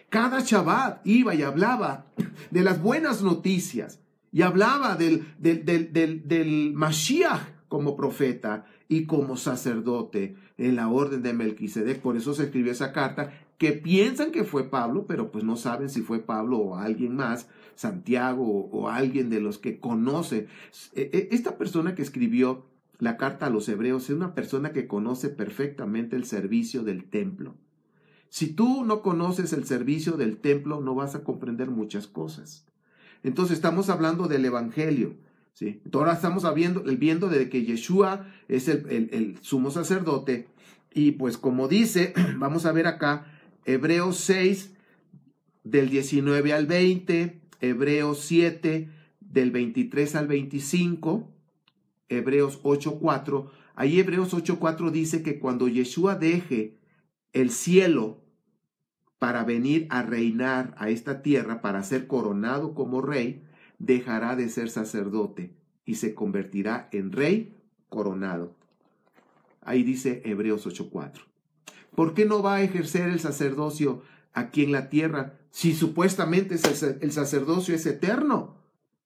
Cada Shabbat iba y hablaba de las buenas noticias y hablaba del Mashiach como profeta y como sacerdote en la orden de Melquisedec. Por eso se escribió esa carta que piensan que fue Pablo, pero pues no saben si fue Pablo o alguien más, Santiago o alguien de los que conoce. Esta persona que escribió la carta a los hebreos es una persona que conoce perfectamente el servicio del templo. Si tú no conoces el servicio del templo, no vas a comprender muchas cosas. Entonces estamos hablando del Evangelio, ¿sí? Ahora estamos viendo de que Yeshua es el sumo sacerdote. Y pues como dice, vamos a ver acá, Hebreos 6, del 19 al 20, Hebreos 7, del 23 al 25, Hebreos 8:4. Ahí Hebreos 8:4 dice que cuando Yeshua deje el cielo para venir a reinar a esta tierra, para ser coronado como rey, dejará de ser sacerdote y se convertirá en rey coronado. Ahí dice Hebreos 8:4. ¿Por qué no va a ejercer el sacerdocio aquí en la tierra si supuestamente el sacerdocio es eterno?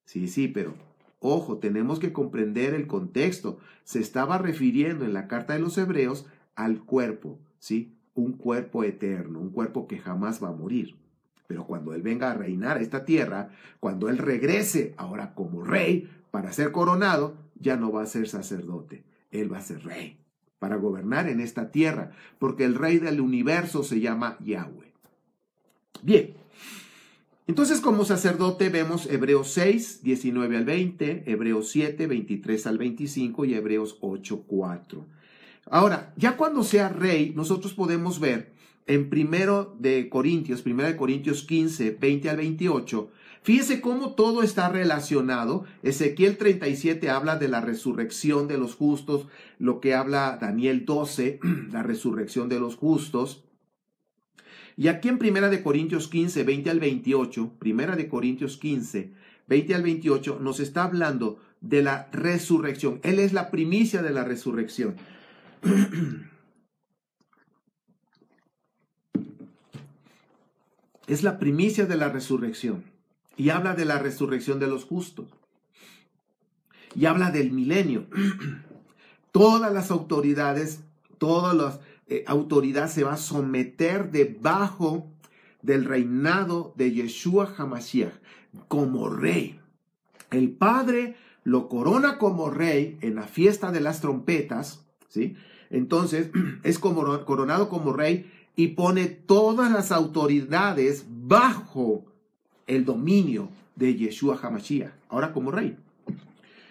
Sí, pero ojo, tenemos que comprender el contexto. Se estaba refiriendo en la carta de los Hebreos al cuerpo, ¿sí? Un cuerpo eterno, un cuerpo que jamás va a morir. Pero cuando Él venga a reinar a esta tierra, cuando Él regrese ahora como rey para ser coronado, ya no va a ser sacerdote, Él va a ser rey para gobernar en esta tierra, porque el rey del universo se llama Yahweh. Bien. Entonces, como sacerdote vemos Hebreos 6, 19 al 20, Hebreos 7, 23 al 25 y Hebreos 8, 4. Ahora, ya cuando sea rey, nosotros podemos ver en 1 de Corintios 15, 20 al 28, fíjese cómo todo está relacionado. Ezequiel 37 habla de la resurrección de los justos, lo que habla Daniel 12, la resurrección de los justos. Y aquí en 1 de Corintios 15, 20 al 28, 1 de Corintios 15, 20 al 28, nos está hablando de la resurrección. Él es la primicia de la resurrección. Es la primicia de la resurrección. Y habla de la resurrección de los justos. Y habla del milenio. Todas las autoridades, todas las autoridad se va a someter debajo del reinado de Yeshua HaMashiach como rey. El Padre lo corona como rey en la fiesta de las trompetas, ¿sí? Entonces es coronado como rey y pone todas las autoridades bajo el dominio de Yeshua HaMashiach, ahora como rey.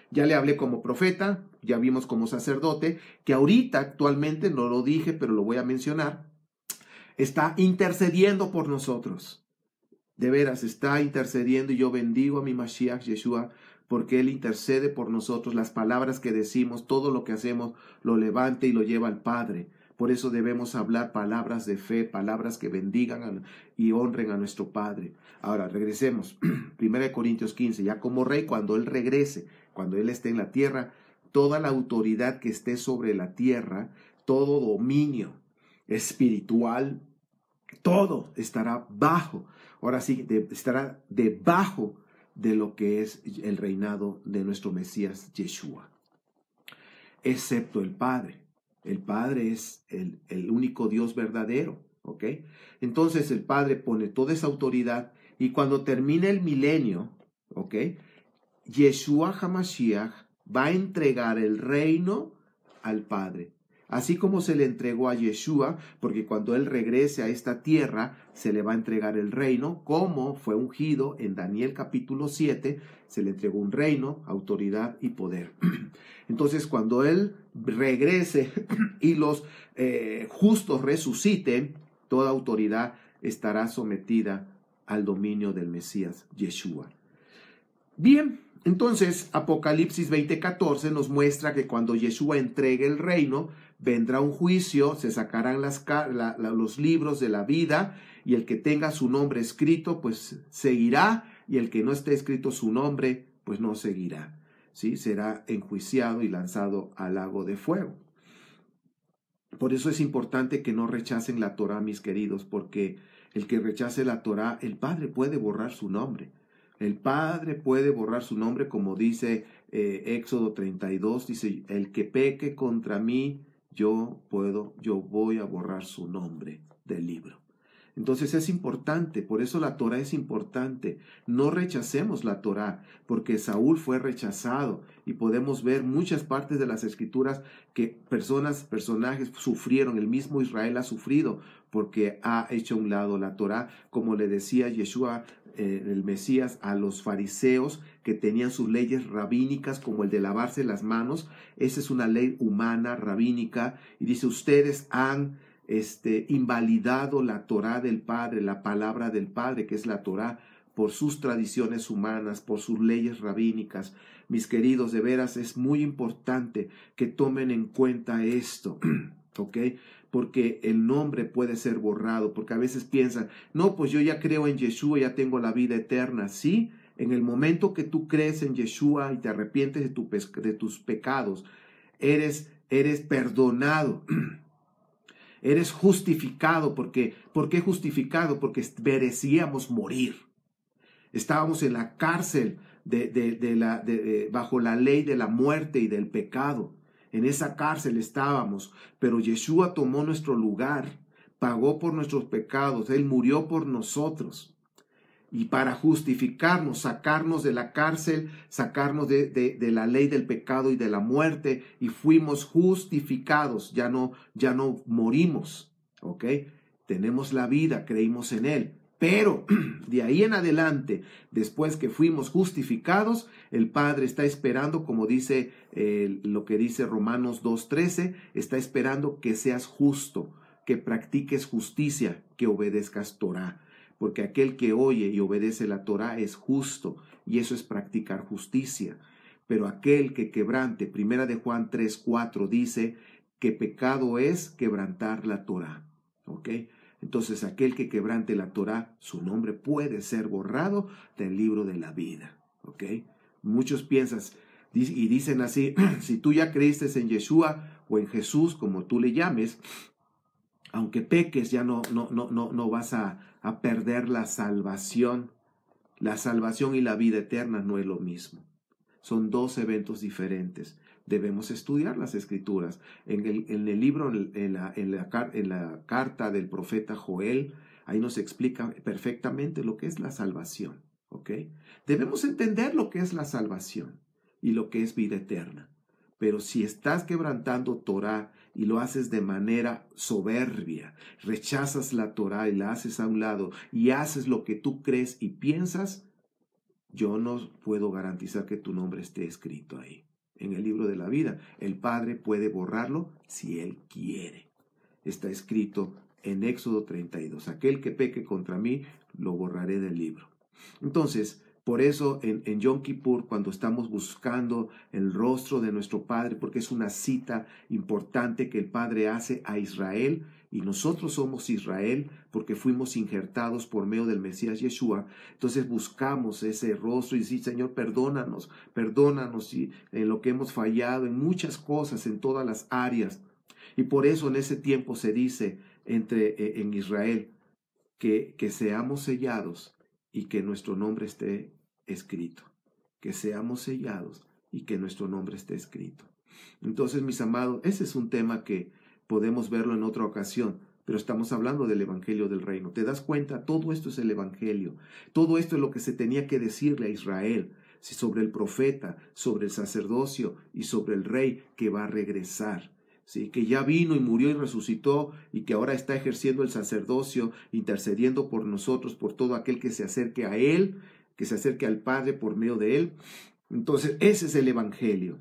Ya le hablé como profeta, ya vimos como sacerdote, que ahorita actualmente, no lo dije, pero lo voy a mencionar, está intercediendo por nosotros. De veras, está intercediendo y yo bendigo a mi Mashiach Yeshua porque Él intercede por nosotros. Las palabras que decimos, todo lo que hacemos, lo levanta y lo lleva al Padre. Por eso debemos hablar palabras de fe, palabras que bendigan y honren a nuestro Padre. Ahora, regresemos. 1 Corintios 15, ya como rey, cuando Él regrese, cuando Él esté en la tierra, toda la autoridad que esté sobre la tierra, todo dominio espiritual, todo estará bajo. Ahora sí, estará debajo de lo que es el reinado de nuestro Mesías Yeshua, excepto el Padre. El Padre es el único Dios verdadero, ¿ok? Entonces el Padre pone toda esa autoridad y cuando termine el milenio, ¿ok? Yeshua HaMashiach va a entregar el reino al Padre. Así como se le entregó a Yeshua, porque cuando Él regrese a esta tierra, se le va a entregar el reino, como fue ungido en Daniel capítulo 7, se le entregó un reino, autoridad y poder. Entonces, cuando Él regrese y los justos resuciten, toda autoridad estará sometida al dominio del Mesías Yeshua. Bien, entonces Apocalipsis 20:14 nos muestra que cuando Yeshua entregue el reino, vendrá un juicio, se sacarán los libros de la vida y el que tenga su nombre escrito, pues seguirá, y el que no esté escrito su nombre, pues no seguirá. ¿Sí? Será enjuiciado y lanzado al lago de fuego. Por eso es importante que no rechacen la Torá, mis queridos, porque el que rechace la Torá, el Padre puede borrar su nombre. El Padre puede borrar su nombre, como dice Éxodo 32, dice, el que peque contra mí, yo voy a borrar su nombre del libro. Entonces es importante, por eso la Torá es importante. No rechacemos la Torá, porque Saúl fue rechazado y podemos ver muchas partes de las Escrituras que personajes sufrieron. El mismo Israel ha sufrido porque ha hecho a un lado la Torá, como le decía Yeshua, el Mesías, a los fariseos que tenían sus leyes rabínicas, como el de lavarse las manos. Esa es una ley humana, rabínica, y dice, ustedes han invalidado la Torá del Padre, la palabra del Padre, que es la Torá, por sus tradiciones humanas, por sus leyes rabínicas. Mis queridos, de veras es muy importante que tomen en cuenta esto, ¿ok? Porque el nombre puede ser borrado, porque a veces piensan, no, pues yo ya creo en Yeshua, ya tengo la vida eterna. Sí, en el momento que tú crees en Yeshua y te arrepientes de tus pecados, eres perdonado. Eres justificado. ¿Por qué justificado? Porque merecíamos morir. Estábamos en la cárcel bajo la ley de la muerte y del pecado. En esa cárcel estábamos, pero Yeshua tomó nuestro lugar, pagó por nuestros pecados, Él murió por nosotros. Y para justificarnos, sacarnos de la cárcel, sacarnos de la ley del pecado y de la muerte, y fuimos justificados, ya no morimos, ¿ok? Tenemos la vida, creímos en Él. Pero de ahí en adelante, después que fuimos justificados, el Padre está esperando, como dice lo que dice Romanos 2:13, está esperando que seas justo, que practiques justicia, que obedezcas Torá. Porque aquel que oye y obedece la Torá es justo, y eso es practicar justicia. Pero aquel que quebrante, 1 de Juan 3:4 dice que pecado es quebrantar la Torá. ¿Ok? Entonces aquel que quebrante la Torá, su nombre puede ser borrado del libro de la vida. ¿Ok? Muchos piensan y dicen así, si tú ya creíste en Yeshua o en Jesús, como tú le llames, aunque peques, ya no vas a perder la salvación. La salvación y la vida eterna no es lo mismo. Son dos eventos diferentes. Debemos estudiar las Escrituras. En el libro, en la carta del profeta Joel, ahí nos explica perfectamente lo que es la salvación. ¿Ok? Debemos entender lo que es la salvación y lo que es vida eterna. Pero si estás quebrantando Torá y lo haces de manera soberbia, rechazas la Torá y la haces a un lado y haces lo que tú crees y piensas, yo no puedo garantizar que tu nombre esté escrito ahí, en el libro de la vida. El Padre puede borrarlo si Él quiere. Está escrito en Éxodo 32. Aquel que peque contra mí, lo borraré del libro. Entonces, Por eso en Yom Kippur, cuando estamos buscando el rostro de nuestro Padre, porque es una cita importante que el Padre hace a Israel, y nosotros somos Israel porque fuimos injertados por medio del Mesías Yeshua, entonces buscamos ese rostro y decir, Señor, perdónanos en lo que hemos fallado, en muchas cosas, en todas las áreas. Y por eso en ese tiempo se dice en Israel que seamos sellados y que nuestro nombre esté escrito. Que seamos sellados y que nuestro nombre esté escrito. Entonces, mis amados, ese es un tema que podemos verlo en otra ocasión, pero estamos hablando del Evangelio del Reino. ¿Te das cuenta? Todo esto es el Evangelio. Todo esto es lo que se tenía que decirle a Israel sobre el profeta, sobre el sacerdocio y sobre el rey que va a regresar. ¿Sí? Que ya vino y murió y resucitó y que ahora está ejerciendo el sacerdocio, intercediendo por nosotros, por todo aquel que se acerque a Él, que se acerque al Padre por medio de Él. Entonces, ese es el Evangelio.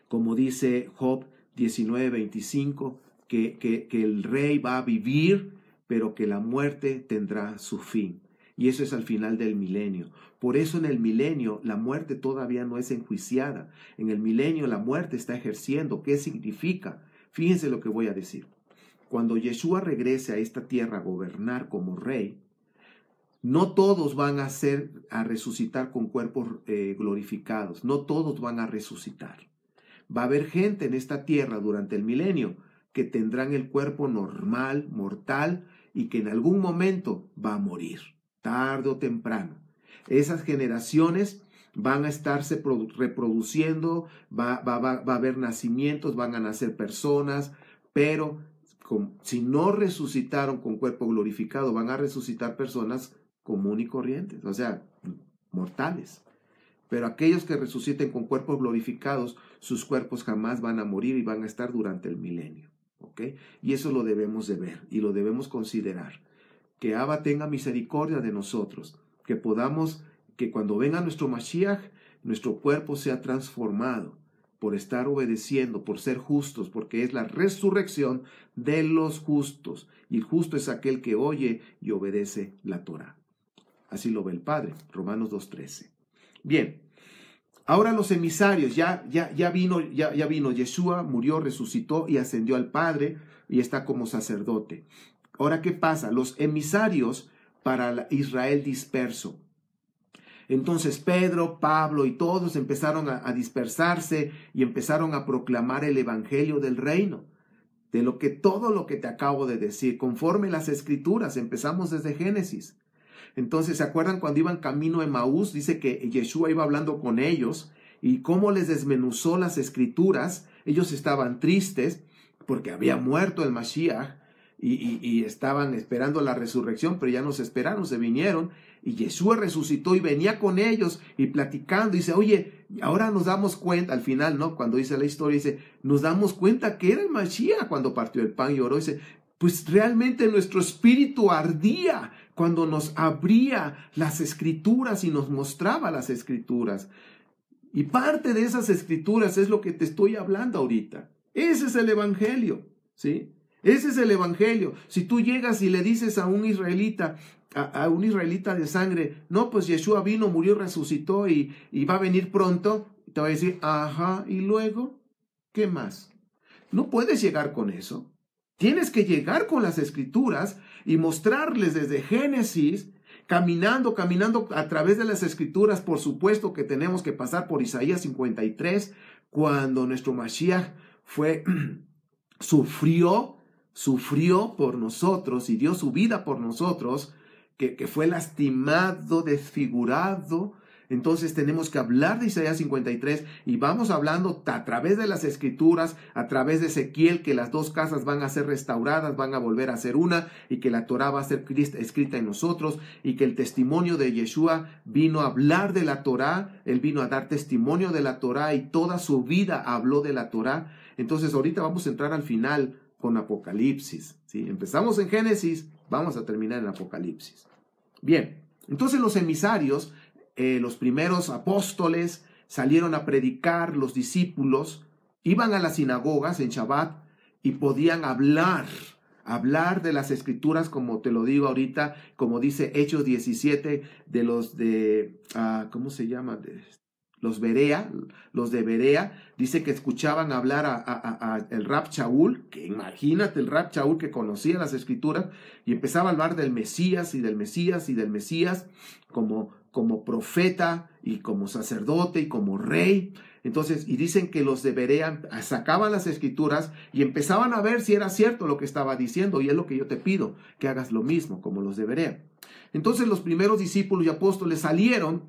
Como dice Job 19:25, que el rey va a vivir, pero que la muerte tendrá su fin. Y eso es al final del milenio. Por eso en el milenio la muerte todavía no es enjuiciada. En el milenio la muerte está ejerciendo. ¿Qué significa? Fíjense lo que voy a decir. Cuando Yeshua regrese a esta tierra a gobernar como rey, no todos van a resucitar con cuerpos glorificados. No todos van a resucitar. Va a haber gente en esta tierra durante el milenio que tendrán el cuerpo normal, mortal, y que en algún momento va a morir, tarde o temprano. Esas generaciones van a estarse reproduciendo, va a haber nacimientos, van a nacer personas, pero si no resucitaron con cuerpo glorificado, van a resucitar personas comunes y corrientes, o sea, mortales. Pero aquellos que resuciten con cuerpos glorificados, sus cuerpos jamás van a morir y van a estar durante el milenio. ¿Ok? Y eso lo debemos de ver y lo debemos considerar. Que Abba tenga misericordia de nosotros, que podamos, que cuando venga nuestro Mashiach, nuestro cuerpo sea transformado por estar obedeciendo, por ser justos, porque es la resurrección de los justos. Y el justo es aquel que oye y obedece la Torah. Así lo ve el Padre, Romanos 2:13. Bien, ahora los emisarios, ya vino Yeshua, murió, resucitó y ascendió al Padre y está como sacerdote. Ahora, ¿qué pasa? Los emisarios para Israel disperso. Entonces Pedro, Pablo y todos empezaron a dispersarse y empezaron a proclamar el evangelio del reino. Todo lo que te acabo de decir, conforme las escrituras, empezamos desde Génesis. Entonces, ¿se acuerdan cuando iban camino a Emaús? Dice que Yeshua iba hablando con ellos y cómo les desmenuzó las escrituras. Ellos estaban tristes porque había muerto el Mashiach y estaban esperando la resurrección, pero ya no se esperaron, se vinieron y Yeshua resucitó y venía con ellos y platicando. Y dice, oye, ahora nos damos cuenta, al final, ¿no? Cuando dice la historia, dice, nos damos cuenta que era el Mashiach cuando partió el pan y oró. Dice, pues realmente nuestro espíritu ardía cuando nos abría las escrituras y nos mostraba las escrituras. Y parte de esas escrituras es lo que te estoy hablando ahorita. Ese es el evangelio, ¿sí? Ese es el evangelio. Si tú llegas y le dices a un israelita de sangre, no, pues Yeshua vino, murió, resucitó y va a venir pronto, te va a decir, ajá, ¿y luego? ¿Qué más? No puedes llegar con eso. Tienes que llegar con las escrituras y mostrarles desde Génesis, caminando a través de las escrituras. Por supuesto que tenemos que pasar por Isaías 53, cuando nuestro Mashiach sufrió por nosotros y dio su vida por nosotros, que fue lastimado, desfigurado. Entonces tenemos que hablar de Isaías 53 y vamos hablando a través de las escrituras, a través de Ezequiel, que las dos casas van a ser restauradas, van a volver a ser una y que la Torah va a ser escrita en nosotros y que el testimonio de Yeshua vino a hablar de la Torah, él vino a dar testimonio de la Torah y toda su vida habló de la Torah. Entonces ahorita vamos a entrar al final con Apocalipsis, ¿sí? Empezamos en Génesis, vamos a terminar en Apocalipsis. Bien, entonces los emisarios, los primeros apóstoles salieron a predicar, los discípulos iban a las sinagogas en Shabbat y podían hablar hablar de las escrituras, como te lo digo ahorita, como dice Hechos 17, de los de, ¿cómo se llama? Los de Berea, dice que escuchaban hablar a el Rab Shaul, que imagínate el Rab Shaul que conocía las escrituras, y empezaba a hablar del Mesías y del Mesías y del Mesías como profeta y como sacerdote y como rey. Entonces, y dicen que los de Berea sacaban las escrituras y empezaban a ver si era cierto lo que estaba diciendo, y es lo que yo te pido, que hagas lo mismo como los de Berea. Entonces los primeros discípulos y apóstoles salieron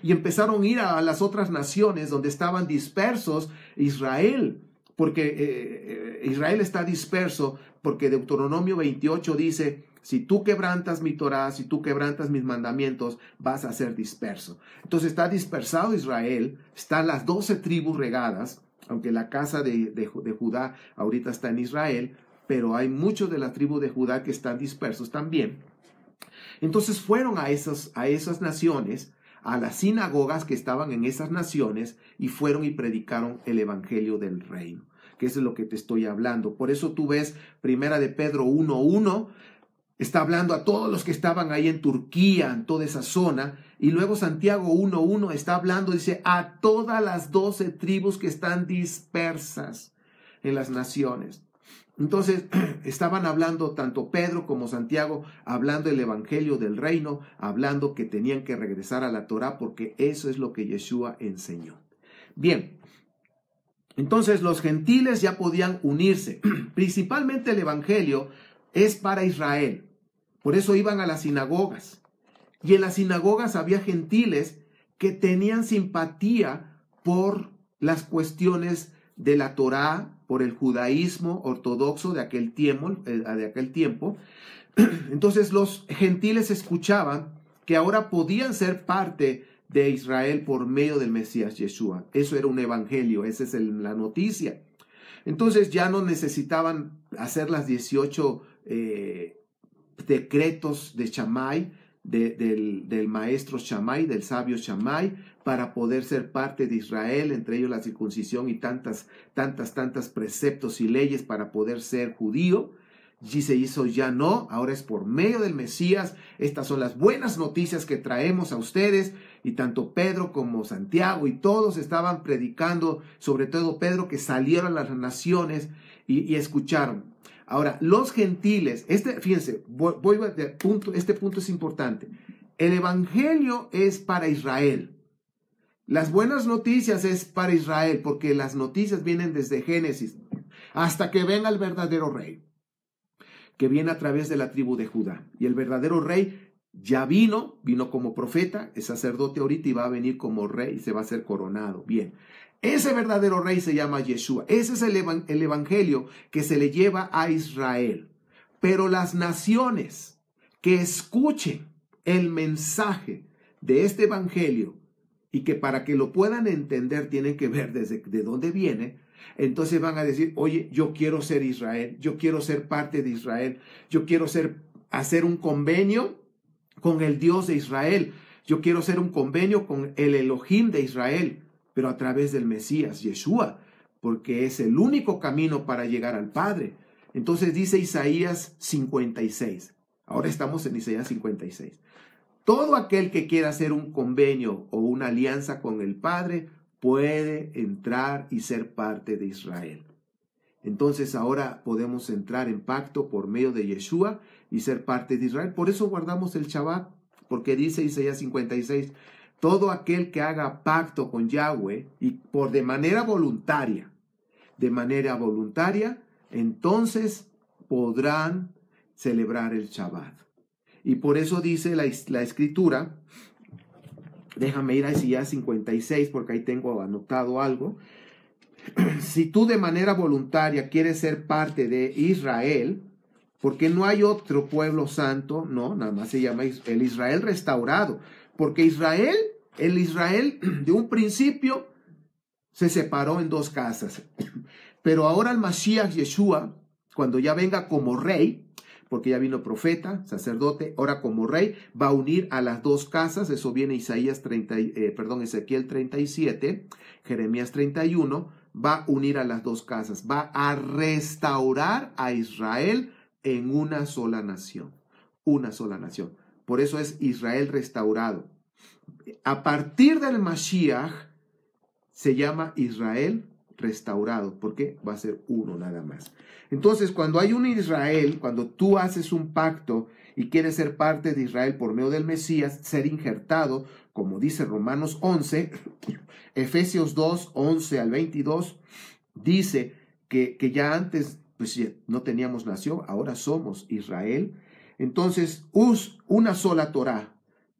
y empezaron a ir a las otras naciones donde estaban dispersos Israel, porque Israel está disperso, porque Deuteronomio 28 dice: si tú quebrantas mi Torá, si tú quebrantas mis mandamientos, vas a ser disperso. Entonces está dispersado Israel, están las 12 tribus regadas, aunque la casa de Judá ahorita está en Israel, pero hay muchos de la tribu de Judá que están dispersos también. Entonces fueron a esas naciones, a las sinagogas que estaban en esas naciones, y fueron y predicaron el evangelio del reino, que eso es lo que te estoy hablando. Por eso tú ves Primera de Pedro 1:1, está hablando a todos los que estaban ahí en Turquía, en toda esa zona, y luego Santiago 1:1 está hablando, dice, a todas las 12 tribus que están dispersas en las naciones. Entonces estaban hablando tanto Pedro como Santiago, hablando el evangelio del reino, hablando que tenían que regresar a la Torá, porque eso es lo que Yeshua enseñó. Bien, entonces los gentiles ya podían unirse. Principalmente el evangelio es para Israel. Por eso iban a las sinagogas. Y en las sinagogas había gentiles que tenían simpatía por las cuestiones de la Torá, por el judaísmo ortodoxo de aquel tiempo. Entonces los gentiles escuchaban que ahora podían ser parte de Israel por medio del Mesías Yeshua. Eso era un evangelio, esa es la noticia. Entonces ya no necesitaban hacer las 18 decretos de Shammai, del maestro Shammai, del sabio Shammai, para poder ser parte de Israel, entre ellos la circuncisión y tantas preceptos y leyes para poder ser judío. Y se hizo ya no, ahora es por medio del Mesías. Estas son las buenas noticias que traemos a ustedes, y tanto Pedro como Santiago y todos estaban predicando, sobre todo Pedro, que salieron a las naciones y escucharon. Ahora, los gentiles, fíjense, este punto es importante. El evangelio es para Israel. Las buenas noticias es para Israel, porque las noticias vienen desde Génesis hasta que venga el verdadero rey, que viene a través de la tribu de Judá. Y el verdadero rey ya vino como profeta, es sacerdote ahorita y va a venir como rey y se va a ser coronado. Bien. Ese verdadero rey se llama Yeshua. Ese es el evangelio que se le lleva a Israel. Pero las naciones que escuchen el mensaje de este evangelio, y que para que lo puedan entender tienen que ver de dónde viene, entonces van a decir: oye, yo quiero ser Israel, yo quiero ser parte de Israel, yo quiero hacer un convenio con el Dios de Israel, yo quiero hacer un convenio con el Elohim de Israel, pero a través del Mesías, Yeshua, porque es el único camino para llegar al Padre. Entonces dice Isaías 56. Ahora estamos en Isaías 56. Todo aquel que quiera hacer un convenio o una alianza con el Padre puede entrar y ser parte de Israel. Entonces ahora podemos entrar en pacto por medio de Yeshua y ser parte de Israel. Por eso guardamos el Shabbat, porque dice Isaías 56, todo aquel que haga pacto con Yahweh y de manera voluntaria, entonces podrán celebrar el Shabbat. Y por eso dice la escritura, déjame ir a Isaías 56 porque ahí tengo anotado algo. Si tú de manera voluntaria quieres ser parte de Israel, porque no hay otro pueblo santo, no, nada más se llama el Israel restaurado, porque el Israel de un principio se separó en dos casas, pero ahora el Mashiach Yeshua, cuando ya venga como rey, porque ya vino profeta, sacerdote, ahora como rey, va a unir a las dos casas. Eso viene Ezequiel 37, Jeremías 31, va a unir a las dos casas, va a restaurar a Israel en una sola nación. Una sola nación. Por eso es Israel restaurado. A partir del Mashiach se llama Israel restaurado. ¿Por qué? Va a ser uno nada más. Entonces, cuando hay un Israel, cuando tú haces un pacto y quieres ser parte de Israel por medio del Mesías, ser injertado, como dice Romanos 11, Efesios 2, 11 al 22, dice que ya antes pues no teníamos nación, ahora somos Israel. Entonces, una sola Torá,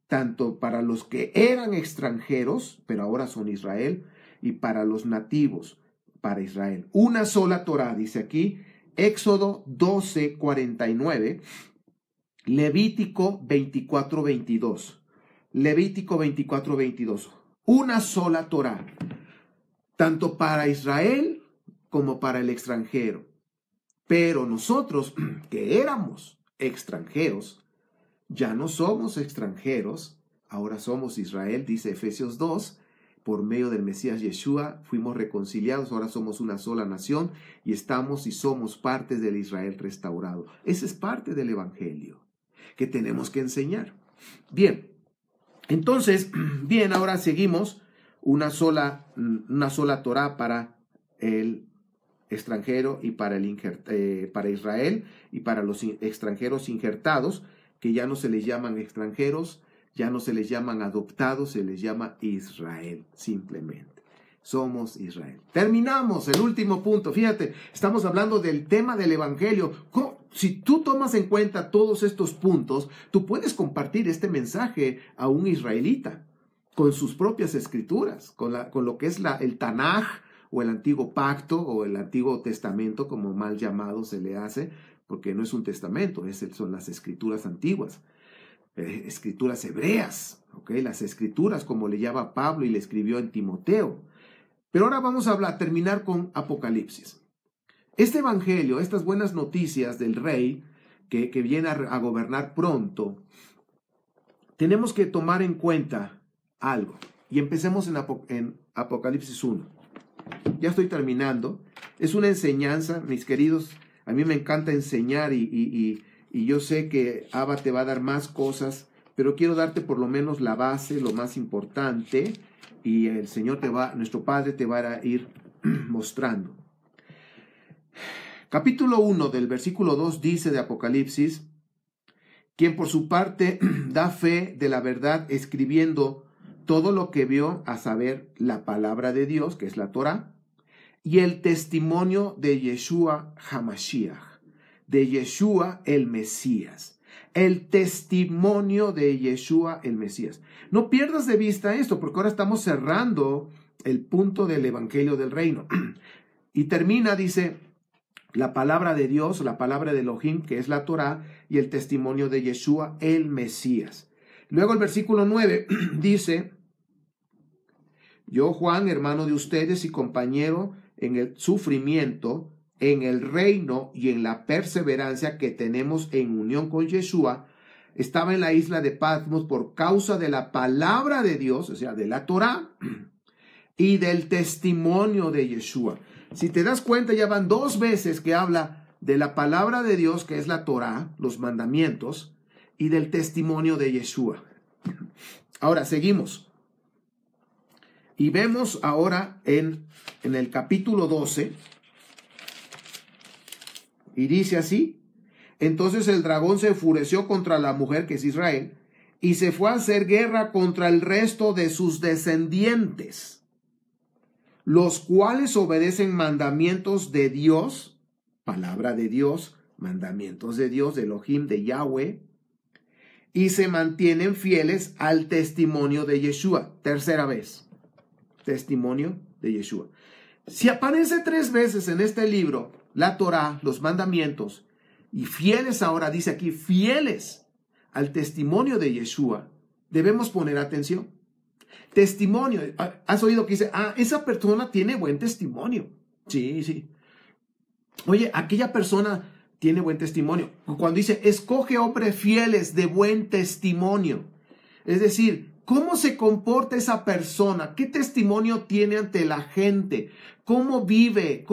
tanto para los que eran extranjeros, pero ahora son Israel, y para los nativos, para Israel. Una sola Torá, dice aquí, Éxodo 12, 49, Levítico 24, 22. Levítico 24, 22. Una sola Torá, tanto para Israel como para el extranjero. Pero nosotros, que éramos extranjeros, ya no somos extranjeros, ahora somos Israel, dice Efesios 2, por medio del Mesías Yeshua fuimos reconciliados, ahora somos una sola nación y estamos y somos parte del Israel restaurado. Esa es parte del Evangelio que tenemos que enseñar. Bien, entonces, bien, ahora seguimos una sola Torá para el extranjero y para Israel y para los extranjeros injertados, que ya no se les llaman extranjeros, ya no se les llaman adoptados, se les llama Israel, simplemente. Somos Israel. Terminamos el último punto. Fíjate, estamos hablando del tema del Evangelio. Si tú tomas en cuenta todos estos puntos, tú puedes compartir este mensaje a un israelita con sus propias escrituras, con lo que es el Tanaj, o el Antiguo Pacto, o el Antiguo Testamento, como mal llamado se le hace, porque no es un testamento, son las escrituras antiguas, escrituras hebreas, ¿okay? Las escrituras, como le llama Pablo y le escribió en Timoteo. Pero ahora vamos a terminar con Apocalipsis. Este evangelio, estas buenas noticias del rey que viene a gobernar pronto, tenemos que tomar en cuenta algo. Y empecemos en Apocalipsis 1. Ya estoy terminando. Es una enseñanza, mis queridos. A mí me encanta enseñar y yo sé que Abba te va a dar más cosas, pero quiero darte por lo menos la base, lo más importante, y el Señor nuestro Padre te va a ir mostrando. Capítulo 1 del versículo 2 dice de Apocalipsis: quien por su parte da fe de la verdad, escribiendo todo lo que vio, a saber, la palabra de Dios, que es la Torá, y el testimonio de Yeshua HaMashiach, de Yeshua el Mesías. El testimonio de Yeshua el Mesías. No pierdas de vista esto, porque ahora estamos cerrando el punto del Evangelio del Reino. Y termina, dice, la palabra de Dios, la palabra de Elohim, que es la Torá, y el testimonio de Yeshua el Mesías. Luego el versículo 9 dice: yo, Juan, hermano de ustedes y compañero en el sufrimiento, en el reino y en la perseverancia que tenemos en unión con Yeshua, estaba en la isla de Patmos por causa de la palabra de Dios, o sea, de la Torá, y del testimonio de Yeshua. Si te das cuenta, ya van 2 veces que habla de la palabra de Dios, que es la Torá, los mandamientos, y del testimonio de Yeshua. Ahora, seguimos. Y vemos ahora en el capítulo 12, y dice así: entonces el dragón se enfureció contra la mujer, que es Israel, y se fue a hacer guerra contra el resto de sus descendientes, los cuales obedecen mandamientos de Dios, palabra de Dios, mandamientos de Dios, de Elohim, de Yahweh, y se mantienen fieles al testimonio de Yeshua. Tercera vez. Testimonio de Yeshua. Si aparece 3 veces en este libro la Torá, los mandamientos, y fieles ahora, dice aquí, fieles al testimonio de Yeshua, debemos poner atención. Testimonio, ¿has oído que dice, esa persona tiene buen testimonio? Sí, sí. Oye, aquella persona tiene buen testimonio. Cuando dice, escoge hombres fieles de buen testimonio, es decir, ¿Cómo se comporta esa persona? ¿Qué testimonio tiene ante la gente? ¿Cómo vive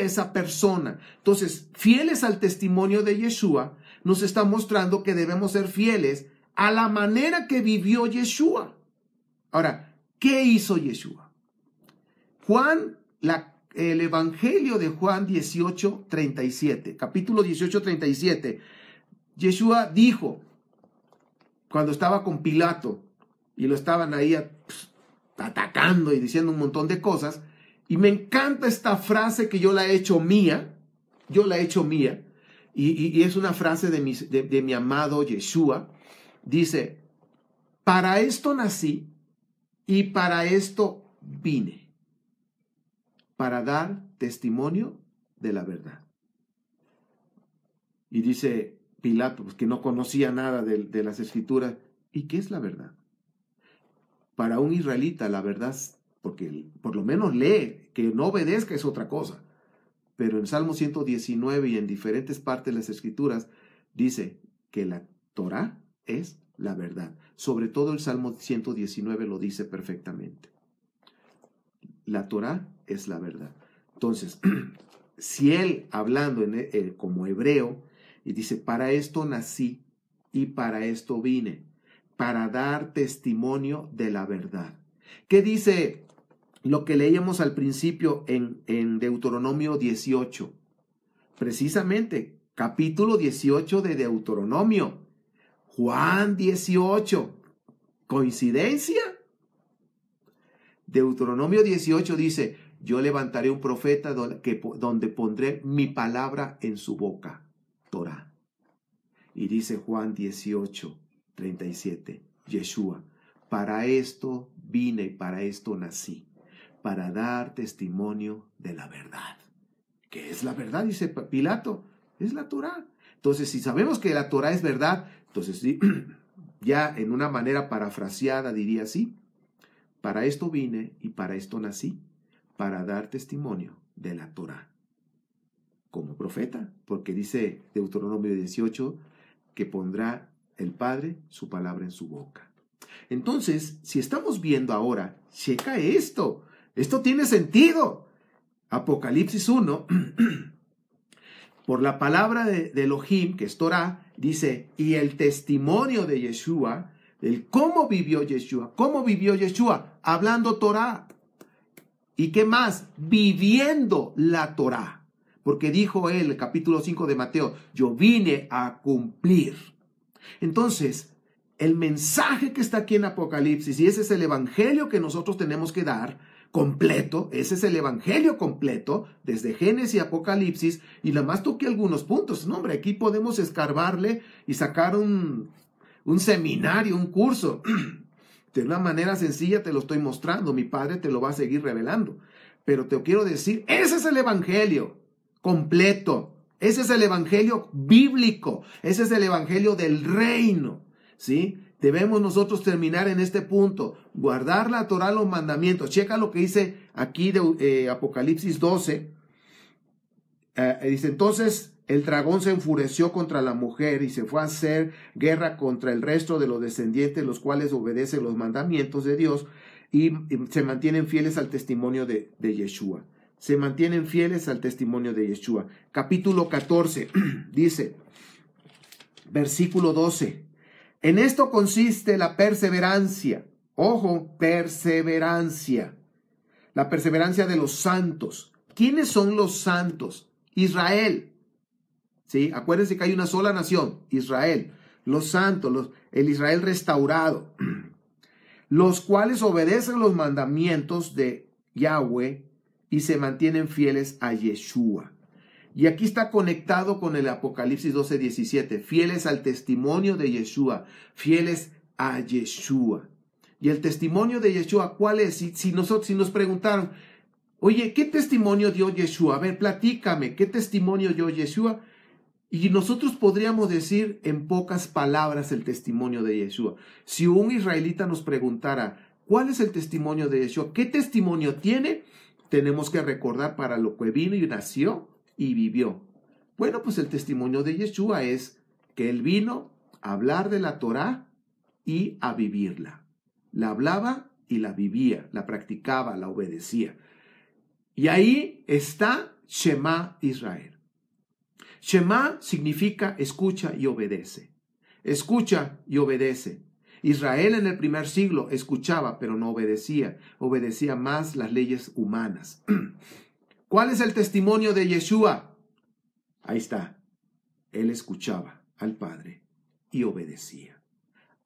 esa persona? Entonces, fieles al testimonio de Yeshua, nos está mostrando que debemos ser fieles a la manera que vivió Yeshua. Ahora, ¿qué hizo Yeshua? El Evangelio de Juan 18:37, capítulo 18:37, Yeshua dijo, cuando estaba con Pilato, y lo estaban ahí atacando y diciendo un montón de cosas, y me encanta esta frase que yo la he hecho mía, y es una frase de mi amado Yeshua, dice, para esto nací y para esto vine, para dar testimonio de la verdad. Y dice Pilato, pues, que no conocía nada de las Escrituras, ¿y qué es la verdad? Para un israelita la verdad, porque por lo menos lee, que no obedezca es otra cosa. Pero en Salmo 119 y en diferentes partes de las Escrituras dice que la Torá es la verdad. Sobre todo el Salmo 119 lo dice perfectamente. La Torá es la verdad. Entonces, si él hablando como hebreo, y dice, para esto nací y para esto vine, para dar testimonio de la verdad. ¿Qué dice lo que leíamos al principio en Deuteronomio 18? Precisamente, capítulo 18 de Deuteronomio. Juan 18. ¿Coincidencia? Deuteronomio 18 dice, yo levantaré un profeta donde pondré mi palabra en su boca, Torá. Y dice Juan 18:37, Yeshua, para esto vine y para esto nací, para dar testimonio de la verdad. ¿Qué es la verdad? Dice Pilato, es la Torá. Entonces, si sabemos que la Torá es verdad, entonces ya en una manera parafraseada diría así, para esto vine y para esto nací, para dar testimonio de la Torá. Como profeta, porque dice Deuteronomio 18 que pondrá el Padre su palabra en su boca. Entonces, si estamos viendo ahora, checa esto. Esto tiene sentido. Apocalipsis 1, por la palabra de Elohim, que es Torah, dice, y el testimonio de Yeshua, el cómo vivió Yeshua, hablando Torah. ¿Y qué más? Viviendo la Torah. Porque dijo él, el capítulo 5 de Mateo, yo vine a cumplir. Entonces, el mensaje que está aquí en Apocalipsis, y ese es el evangelio que nosotros tenemos que dar, completo, ese es el evangelio completo, desde Génesis y Apocalipsis, y nada más toqué algunos puntos. No, hombre, aquí podemos escarbarle y sacar un seminario, un curso. De una manera sencilla te lo estoy mostrando, mi Padre te lo va a seguir revelando. Pero te quiero decir, ese es el evangelio completo. Ese es el evangelio bíblico. Ese es el evangelio del reino. ¿Sí? Debemos nosotros terminar en este punto. Guardar la Torá, los mandamientos. Checa lo que dice aquí de Apocalipsis 12. Dice, entonces el dragón se enfureció contra la mujer y se fue a hacer guerra contra el resto de los descendientes, los cuales obedecen los mandamientos de Dios y se mantienen fieles al testimonio de Yeshua. Se mantienen fieles al testimonio de Yeshua. Capítulo 14 dice, versículo 12. En esto consiste la perseverancia. Ojo, perseverancia. La perseverancia de los santos. ¿Quiénes son los santos? Israel. ¿Sí? Acuérdense que hay una sola nación, Israel. Los santos, el Israel restaurado. Los cuales obedecen los mandamientos de Yahweh y se mantienen fieles a Yeshua. Y aquí está conectado con el Apocalipsis 12:17. Fieles al testimonio de Yeshua. Fieles a Yeshua. Y el testimonio de Yeshua, ¿cuál es? Si nos preguntaron, oye, ¿qué testimonio dio Yeshua? A ver, platícame, ¿qué testimonio dio Yeshua? Y nosotros podríamos decir en pocas palabras el testimonio de Yeshua. Si un israelita nos preguntara, ¿cuál es el testimonio de Yeshua? ¿Qué testimonio tiene? Tenemos que recordar para lo que vino y nació y vivió. Bueno, pues el testimonio de Yeshua es que él vino a hablar de la Torá y a vivirla. La hablaba y la vivía, la practicaba, la obedecía. Y ahí está Shema Israel. Shema significa escucha y obedece. Escucha y obedece. Israel en el primer siglo escuchaba, pero no obedecía. Obedecía más las leyes humanas. ¿Cuál es el testimonio de Yeshua? Ahí está. Él escuchaba al Padre y obedecía.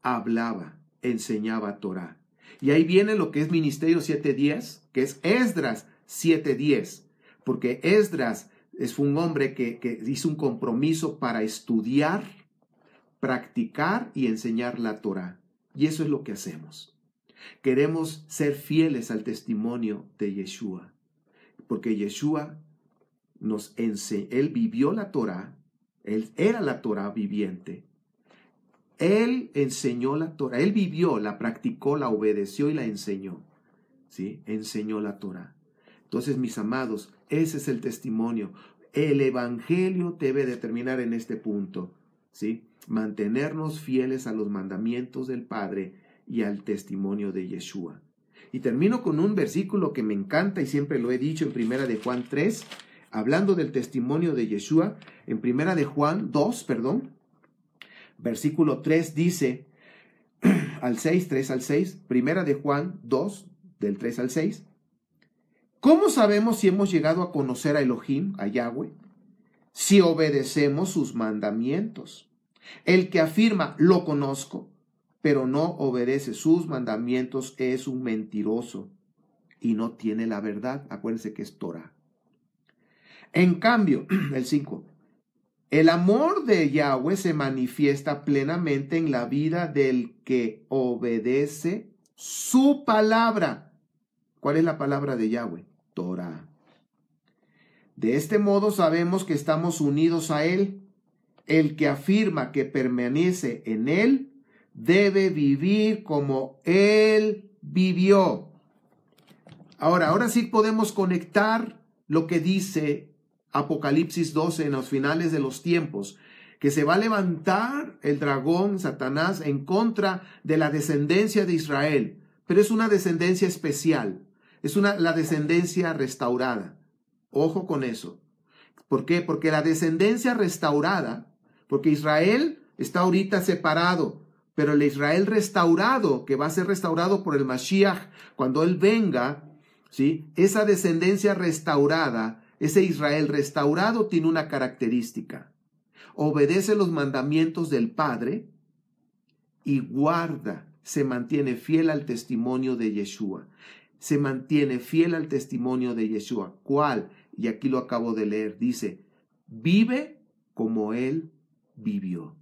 Hablaba, enseñaba Torah. Y ahí viene lo que es Ministerio 7:10, que es Esdras 7:10. Porque Esdras fue un hombre que hizo un compromiso para estudiar, practicar y enseñar la Torah. Y eso es lo que hacemos. Queremos ser fieles al testimonio de Yeshua. Porque Yeshua él vivió la Torah, él era la Torah viviente. Él enseñó la Torah, él vivió, la practicó, la obedeció y la enseñó. ¿Sí? Enseñó la Torah. Entonces, mis amados, ese es el testimonio. El evangelio debe de terminar en este punto. ¿Sí? Mantenernos fieles a los mandamientos del Padre y al testimonio de Yeshua. Y termino con un versículo que me encanta y siempre lo he dicho en Primera de Juan 3, hablando del testimonio de Yeshua. En Primera de Juan 2, versículo 3 dice, al 6, 3 al 6, Primera de Juan 2, del 3 al 6. ¿Cómo sabemos si hemos llegado a conocer a Elohim, a Yahweh? Si obedecemos sus mandamientos. El que afirma, lo conozco, pero no obedece sus mandamientos es un mentiroso y no tiene la verdad. Acuérdense que es Torah. En cambio, el 5, el amor de Yahweh se manifiesta plenamente en la vida del que obedece su palabra. ¿Cuál es la palabra de Yahweh? Torah. De este modo sabemos que estamos unidos a Él. El que afirma que permanece en Él debe vivir como Él vivió. Ahora sí podemos conectar lo que dice Apocalipsis 12 en los finales de los tiempos, que se va a levantar el dragón, Satanás, en contra de la descendencia de Israel, pero es una descendencia especial, es la descendencia restaurada. Ojo con eso. ¿Por qué? Porque la descendencia restaurada, porque Israel está ahorita separado, pero el Israel restaurado, que va a ser restaurado por el Mashiach, cuando Él venga, ¿sí? Esa descendencia restaurada, ese Israel restaurado tiene una característica. Obedece los mandamientos del Padre y guarda, se mantiene fiel al testimonio de Yeshua. Se mantiene fiel al testimonio de Yeshua. ¿Cuál? Y aquí lo acabo de leer. Dice, vive como Él vivió.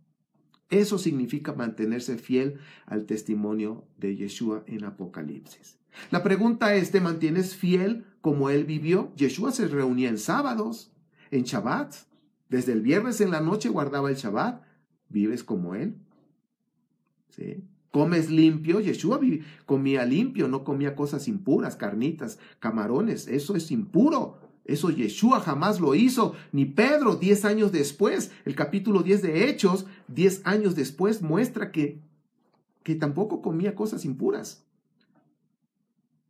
Eso significa mantenerse fiel al testimonio de Yeshua en Apocalipsis. La pregunta es, ¿te mantienes fiel como Él vivió? Yeshua se reunía en sábados, en Shabbat. Desde el viernes en la noche guardaba el Shabbat. ¿Vives como Él? ¿Sí? ¿Comes limpio? Yeshua comía limpio, no comía cosas impuras, carnitas, camarones. Eso es impuro. Eso Yeshua jamás lo hizo, ni Pedro 10 años después. El capítulo 10 de Hechos, 10 años después, muestra que tampoco comía cosas impuras.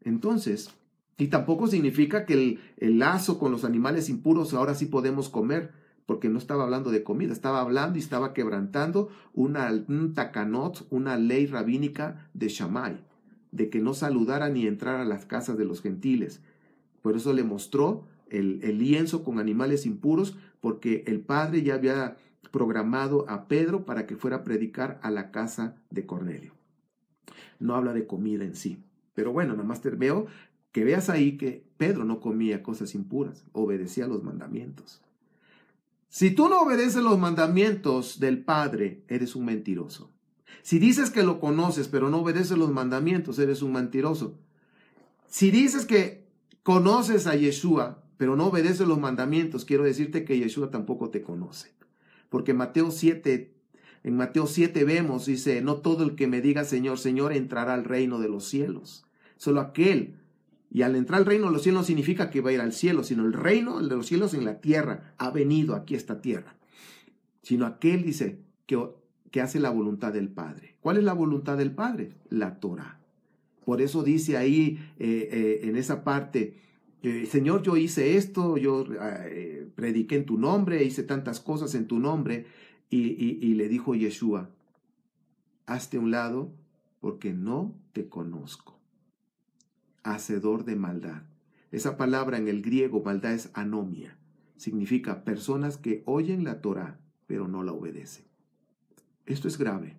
Entonces, y tampoco significa que el lazo con los animales impuros ahora sí podemos comer, porque no estaba hablando de comida, estaba hablando y estaba quebrantando un takanot, una ley rabínica de Shammai, de que no saludara ni entrar a las casas de los gentiles. Por eso le mostró el lienzo con animales impuros, porque el Padre ya había programado a Pedro para que fuera a predicar a la casa de Cornelio. No habla de comida en sí. Pero bueno, nada más te veo que veas ahí que Pedro no comía cosas impuras, obedecía los mandamientos. Si tú no obedeces los mandamientos del Padre, eres un mentiroso. Si dices que lo conoces, pero no obedeces los mandamientos, eres un mentiroso. Si dices que conoces a Yeshua, pero no obedeces los mandamientos, quiero decirte que Yeshua tampoco te conoce. Porque en Mateo 7 vemos, dice, no todo el que me diga Señor, Señor, entrará al reino de los cielos. Solo aquel. Y al entrar al reino de los cielos no significa que va a ir al cielo, sino el reino de los cielos en la tierra. Ha venido aquí a esta tierra. Sino aquel, dice, que hace la voluntad del Padre. ¿Cuál es la voluntad del Padre? La Torah. Por eso dice ahí en esa parte, Señor, yo hice esto, yo prediqué en tu nombre, hice tantas cosas en tu nombre. Y le dijo Yeshua, hazte a un lado porque no te conozco. Hacedor de maldad. Esa palabra en el griego, maldad, es anomia. Significa personas que oyen la Torá, pero no la obedecen. Esto es grave.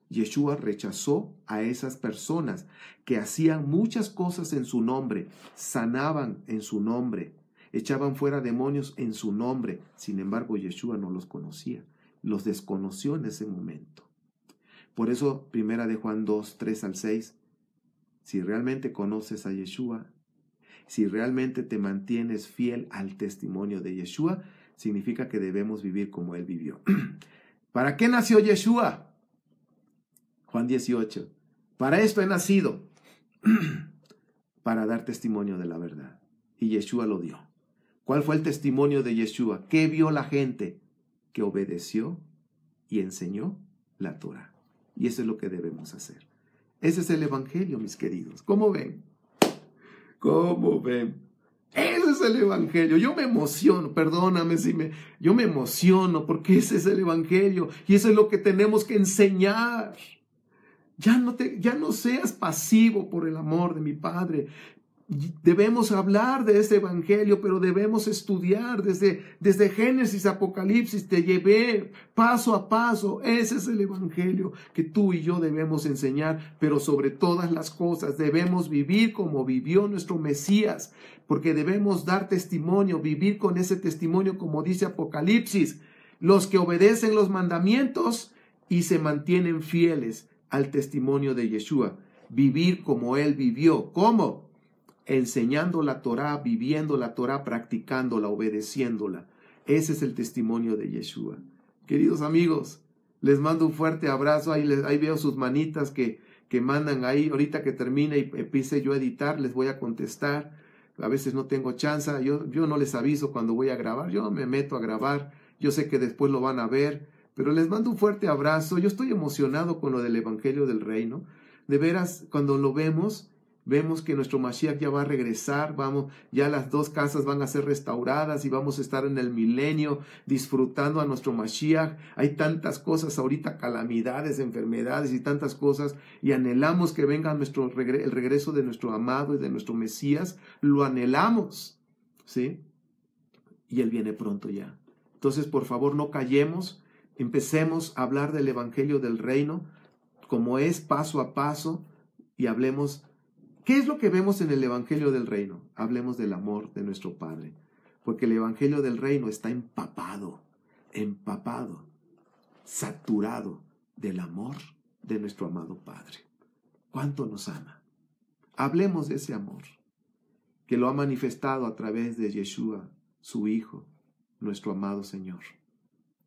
Yeshua rechazó a esas personas que hacían muchas cosas en su nombre, sanaban en su nombre, echaban fuera demonios en su nombre. Sin embargo, Yeshua no los conocía, los desconoció en ese momento. Por eso, 1 de Juan 2, 3 al 6, si realmente conoces a Yeshua, si realmente te mantienes fiel al testimonio de Yeshua, significa que debemos vivir como Él vivió. ¿Para qué nació Yeshua? Juan 18. Para esto he nacido, para dar testimonio de la verdad. Y Yeshua lo dio. ¿Cuál fue el testimonio de Yeshua? ¿Qué vio la gente? Que obedeció y enseñó la Torá. Y eso es lo que debemos hacer. Ese es el evangelio, mis queridos. ¿Cómo ven? ¿Cómo ven? Ese es el evangelio. Yo me emociono, perdóname yo me emociono porque ese es el evangelio y eso es lo que tenemos que enseñar. Ya no seas pasivo por el amor de mi Padre. Debemos hablar de este evangelio, pero debemos estudiar desde Génesis, Apocalipsis. Te llevé paso a paso. Ese es el evangelio que tú y yo debemos enseñar, pero sobre todas las cosas debemos vivir como vivió nuestro Mesías, porque debemos dar testimonio, vivir con ese testimonio, como dice Apocalipsis, los que obedecen los mandamientos y se mantienen fieles al testimonio de Yeshua, vivir como Él vivió. ¿Cómo? Enseñando la Torá, viviendo la Torá, practicándola, obedeciéndola. Ese es el testimonio de Yeshua. Queridos amigos, les mando un fuerte abrazo. Ahí veo sus manitas que mandan ahí. Ahorita que termine y empiece yo a editar, les voy a contestar. A veces no tengo chance. Yo no les aviso cuando voy a grabar. Yo me meto a grabar. Yo sé que después lo van a ver. Pero les mando un fuerte abrazo. Yo estoy emocionado con lo del Evangelio del Reino. De veras, cuando lo vemos que nuestro Mashiach ya va a regresar. Ya las dos casas van a ser restauradas y vamos a estar en el milenio disfrutando a nuestro Mashiach. Hay tantas cosas ahorita, calamidades, enfermedades y tantas cosas. Y anhelamos que venga el regreso de nuestro amado y de nuestro Mesías. Lo anhelamos, ¿sí? Y Él viene pronto ya. Entonces, por favor, no callemos. Empecemos a hablar del Evangelio del Reino, como es, paso a paso, y hablemos. ¿Qué es lo que vemos en el Evangelio del Reino? Hablemos del amor de nuestro Padre, porque el Evangelio del Reino está empapado, saturado del amor de nuestro amado Padre. ¿Cuánto nos ama? Hablemos de ese amor, que lo ha manifestado a través de Yeshua, su Hijo, nuestro amado Señor.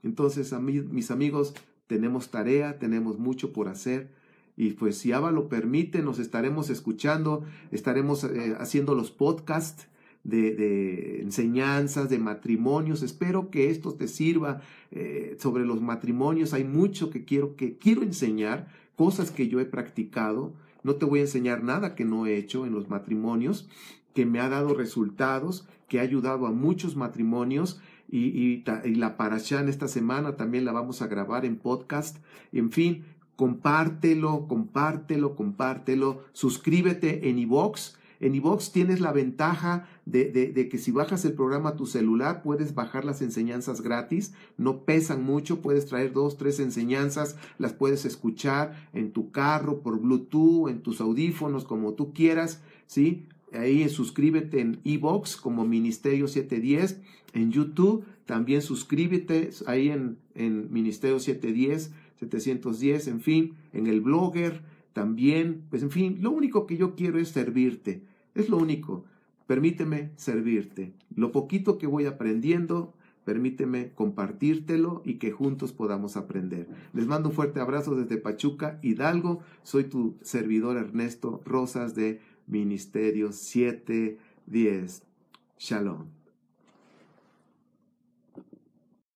Entonces, mis amigos, tenemos tarea, tenemos mucho por hacer, y pues si Abba lo permite, nos estaremos escuchando, estaremos haciendo los podcasts de enseñanzas, de matrimonios. Espero que esto te sirva sobre los matrimonios. Hay mucho que quiero enseñar, cosas que yo he practicado. No te voy a enseñar nada que no he hecho en los matrimonios, que me ha dado resultados, que ha ayudado a muchos matrimonios. Y la parashá en esta semana también la vamos a grabar en podcast. En fin, compártelo. Suscríbete en iVoox. En iVoox tienes la ventaja de que si bajas el programa a tu celular, puedes bajar las enseñanzas gratis. No pesan mucho, puedes traer 2, 3 enseñanzas, las puedes escuchar en tu carro, por Bluetooth, en tus audífonos, como tú quieras, ¿sí? Ahí suscríbete en iVoox como Ministerio 710. En YouTube también suscríbete ahí en Ministerio 710, en fin, en el Blogger también. Pues en fin, lo único que yo quiero es servirte. Es lo único. Permíteme servirte. Lo poquito que voy aprendiendo, permíteme compartírtelo y que juntos podamos aprender. Les mando un fuerte abrazo desde Pachuca, Hidalgo. Soy tu servidor Ernesto Rosas de Ministerio 710. Shalom.